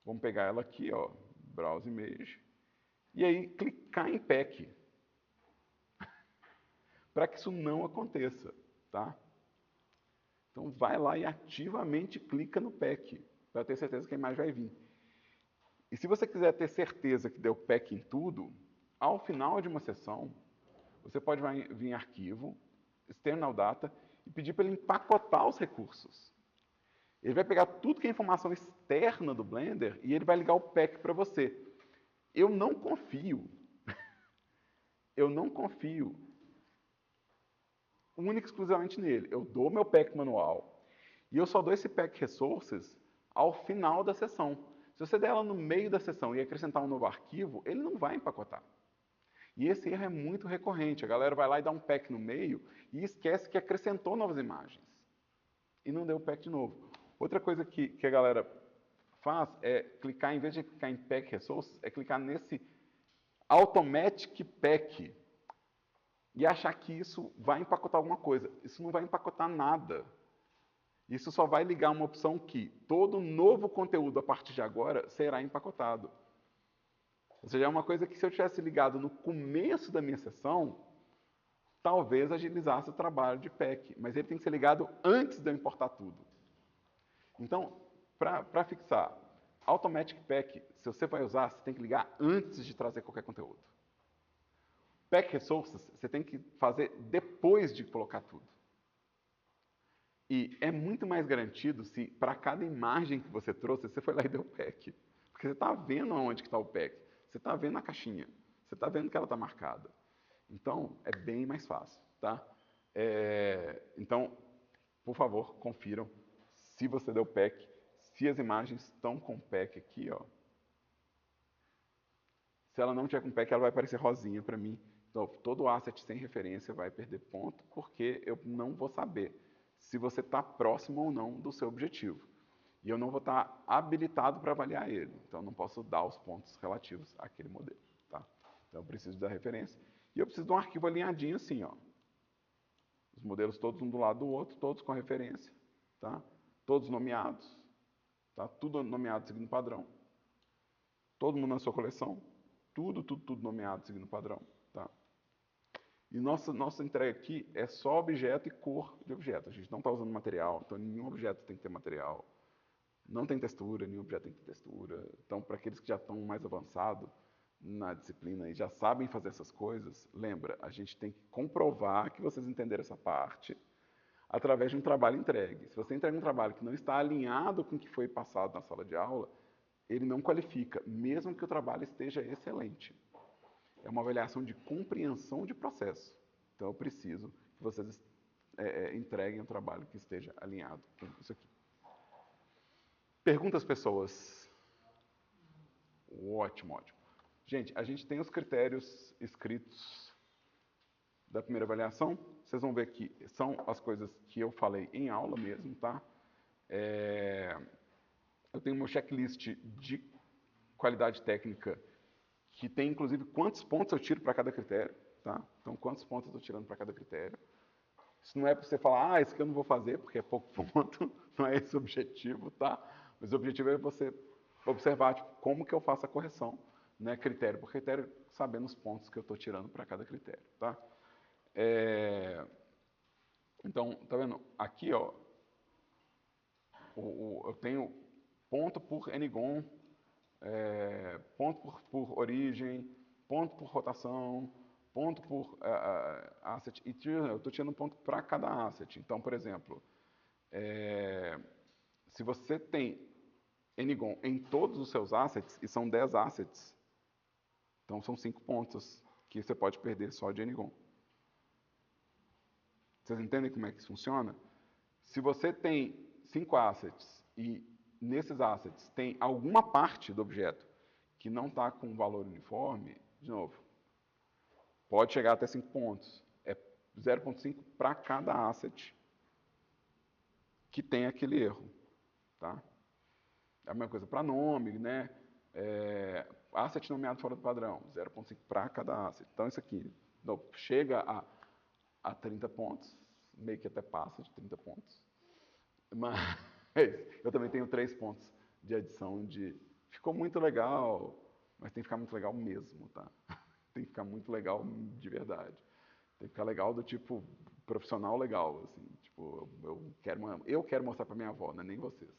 Vamos pegar ela aqui, ó, Browse Image, e aí clicar em pack, para que isso não aconteça, tá? Então vai lá e ativamente clica no pack, para ter certeza que a imagem vai vir. E se você quiser ter certeza que deu pack em tudo, ao final de uma sessão, você pode vir em arquivo, external data, e pedir para ele empacotar os recursos. Ele vai pegar tudo que é informação externa do Blender e ele vai ligar o pack para você. Eu não confio, eu não confio única e exclusivamente nele. Eu dou meu pack manual e eu só dou esse pack resources ao final da sessão. Se você der ela no meio da sessão e acrescentar um novo arquivo, ele não vai empacotar. E esse erro é muito recorrente. A galera vai lá e dá um pack no meio e esquece que acrescentou novas imagens. E não deu o pack de novo. Outra coisa que a galera faz é clicar, em vez de clicar em Pack Resources, é clicar nesse Automatic Pack e achar que isso vai empacotar alguma coisa. Isso não vai empacotar nada. Isso só vai ligar uma opção que todo novo conteúdo a partir de agora será empacotado. Ou seja, é uma coisa que se eu tivesse ligado no começo da minha sessão, talvez agilizasse o trabalho de pack. Mas ele tem que ser ligado antes de eu importar tudo. Então, para fixar, Automatic Pack, se você vai usar, você tem que ligar antes de trazer qualquer conteúdo. Pack Resources, você tem que fazer depois de colocar tudo. E é muito mais garantido se, para cada imagem que você trouxe, você foi lá e deu pack. Porque você está vendo onde está o pack. Você está vendo a caixinha. Você está vendo que ela está marcada. Então, é bem mais fácil. Tá? Então, por favor, confiram se você deu pack, se as imagens estão com pack aqui, ó. Se ela não tiver com pack, ela vai aparecer rosinha para mim. Então, todo asset sem referência vai perder ponto, porque eu não vou saber se você está próximo ou não do seu objetivo. E eu não vou estar habilitado para avaliar ele. Então, eu não posso dar os pontos relativos àquele modelo. Tá? Então, eu preciso da referência. E eu preciso de um arquivo alinhadinho assim, ó. Os modelos todos um do lado do outro, todos com referência. Tá? Todos nomeados. Tá? Tudo nomeado seguindo padrão. Todo mundo na sua coleção. Tudo nomeado seguindo padrão. Tá? E nossa entrega aqui é só objeto e cor de objeto. A gente não está usando material, então nenhum objeto tem que ter material. Não tem textura, nenhum objeto tem que ter textura. Então, para aqueles que já estão mais avançados na disciplina e já sabem fazer essas coisas, lembra, a gente tem que comprovar que vocês entenderam essa parte através de um trabalho entregue. Se você entrega um trabalho que não está alinhado com o que foi passado na sala de aula, ele não qualifica, mesmo que o trabalho esteja excelente. É uma avaliação de compreensão de processo. Então, eu preciso que vocês entreguem um trabalho que esteja alinhado com isso aqui. Perguntas, pessoas? Ótimo, ótimo. Gente, a gente tem os critérios escritos da primeira avaliação. Vocês vão ver que são as coisas que eu falei em aula mesmo, tá? Eu tenho meu checklist de qualidade técnica que tem, inclusive, quantos pontos eu tiro para cada critério, tá? Então, quantos pontos eu estou tirando para cada critério. Isso não é para você falar, isso aqui eu não vou fazer, porque é pouco ponto, não é esse o objetivo, tá? Mas o objetivo é você observar tipo, como que eu faço a correção, né, critério por critério, sabendo os pontos que eu estou tirando para cada critério, tá? Então, tá vendo? Aqui, ó, eu tenho ponto por Ngon, ponto por origem, ponto por rotação, ponto por asset, e eu estou tirando ponto para cada asset. Então, por exemplo, se você tem Ngon em todos os seus assets, e são 10 assets, então são 5 pontos que você pode perder só de Ngon. Vocês entendem como é que isso funciona? Se você tem 5 assets e nesses assets tem alguma parte do objeto que não está com um valor uniforme, de novo, pode chegar até 5 pontos. É 0,5 para cada asset que tem aquele erro. Tá? É a mesma coisa para nome, né? Asset nomeado fora do padrão, 0,5 para cada asset. Então isso aqui chega a 30 pontos, meio que até passa de 30 pontos. Mas eu também tenho 3 pontos de adição de ficou muito legal, mas tem que ficar muito legal mesmo, tá? Tem que ficar muito legal de verdade. Tem que ficar legal do tipo profissional legal, assim, tipo, eu quero mostrar para minha avó, não é nem vocês.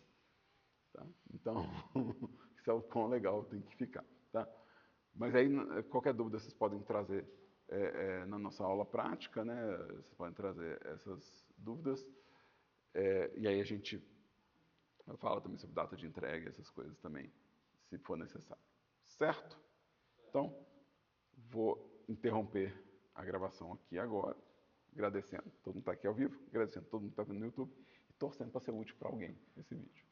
Tá? Então, isso é o quão legal tem que ficar, tá? Mas aí, qualquer dúvida vocês podem trazer na nossa aula prática, né? Vocês podem trazer essas dúvidas. E aí a gente fala também sobre data de entrega, essas coisas também, se for necessário. Certo? Então, vou interromper a gravação aqui agora, agradecendo todo mundo que está aqui ao vivo, agradecendo todo mundo que está vendo no YouTube e torcendo para ser útil para alguém esse vídeo.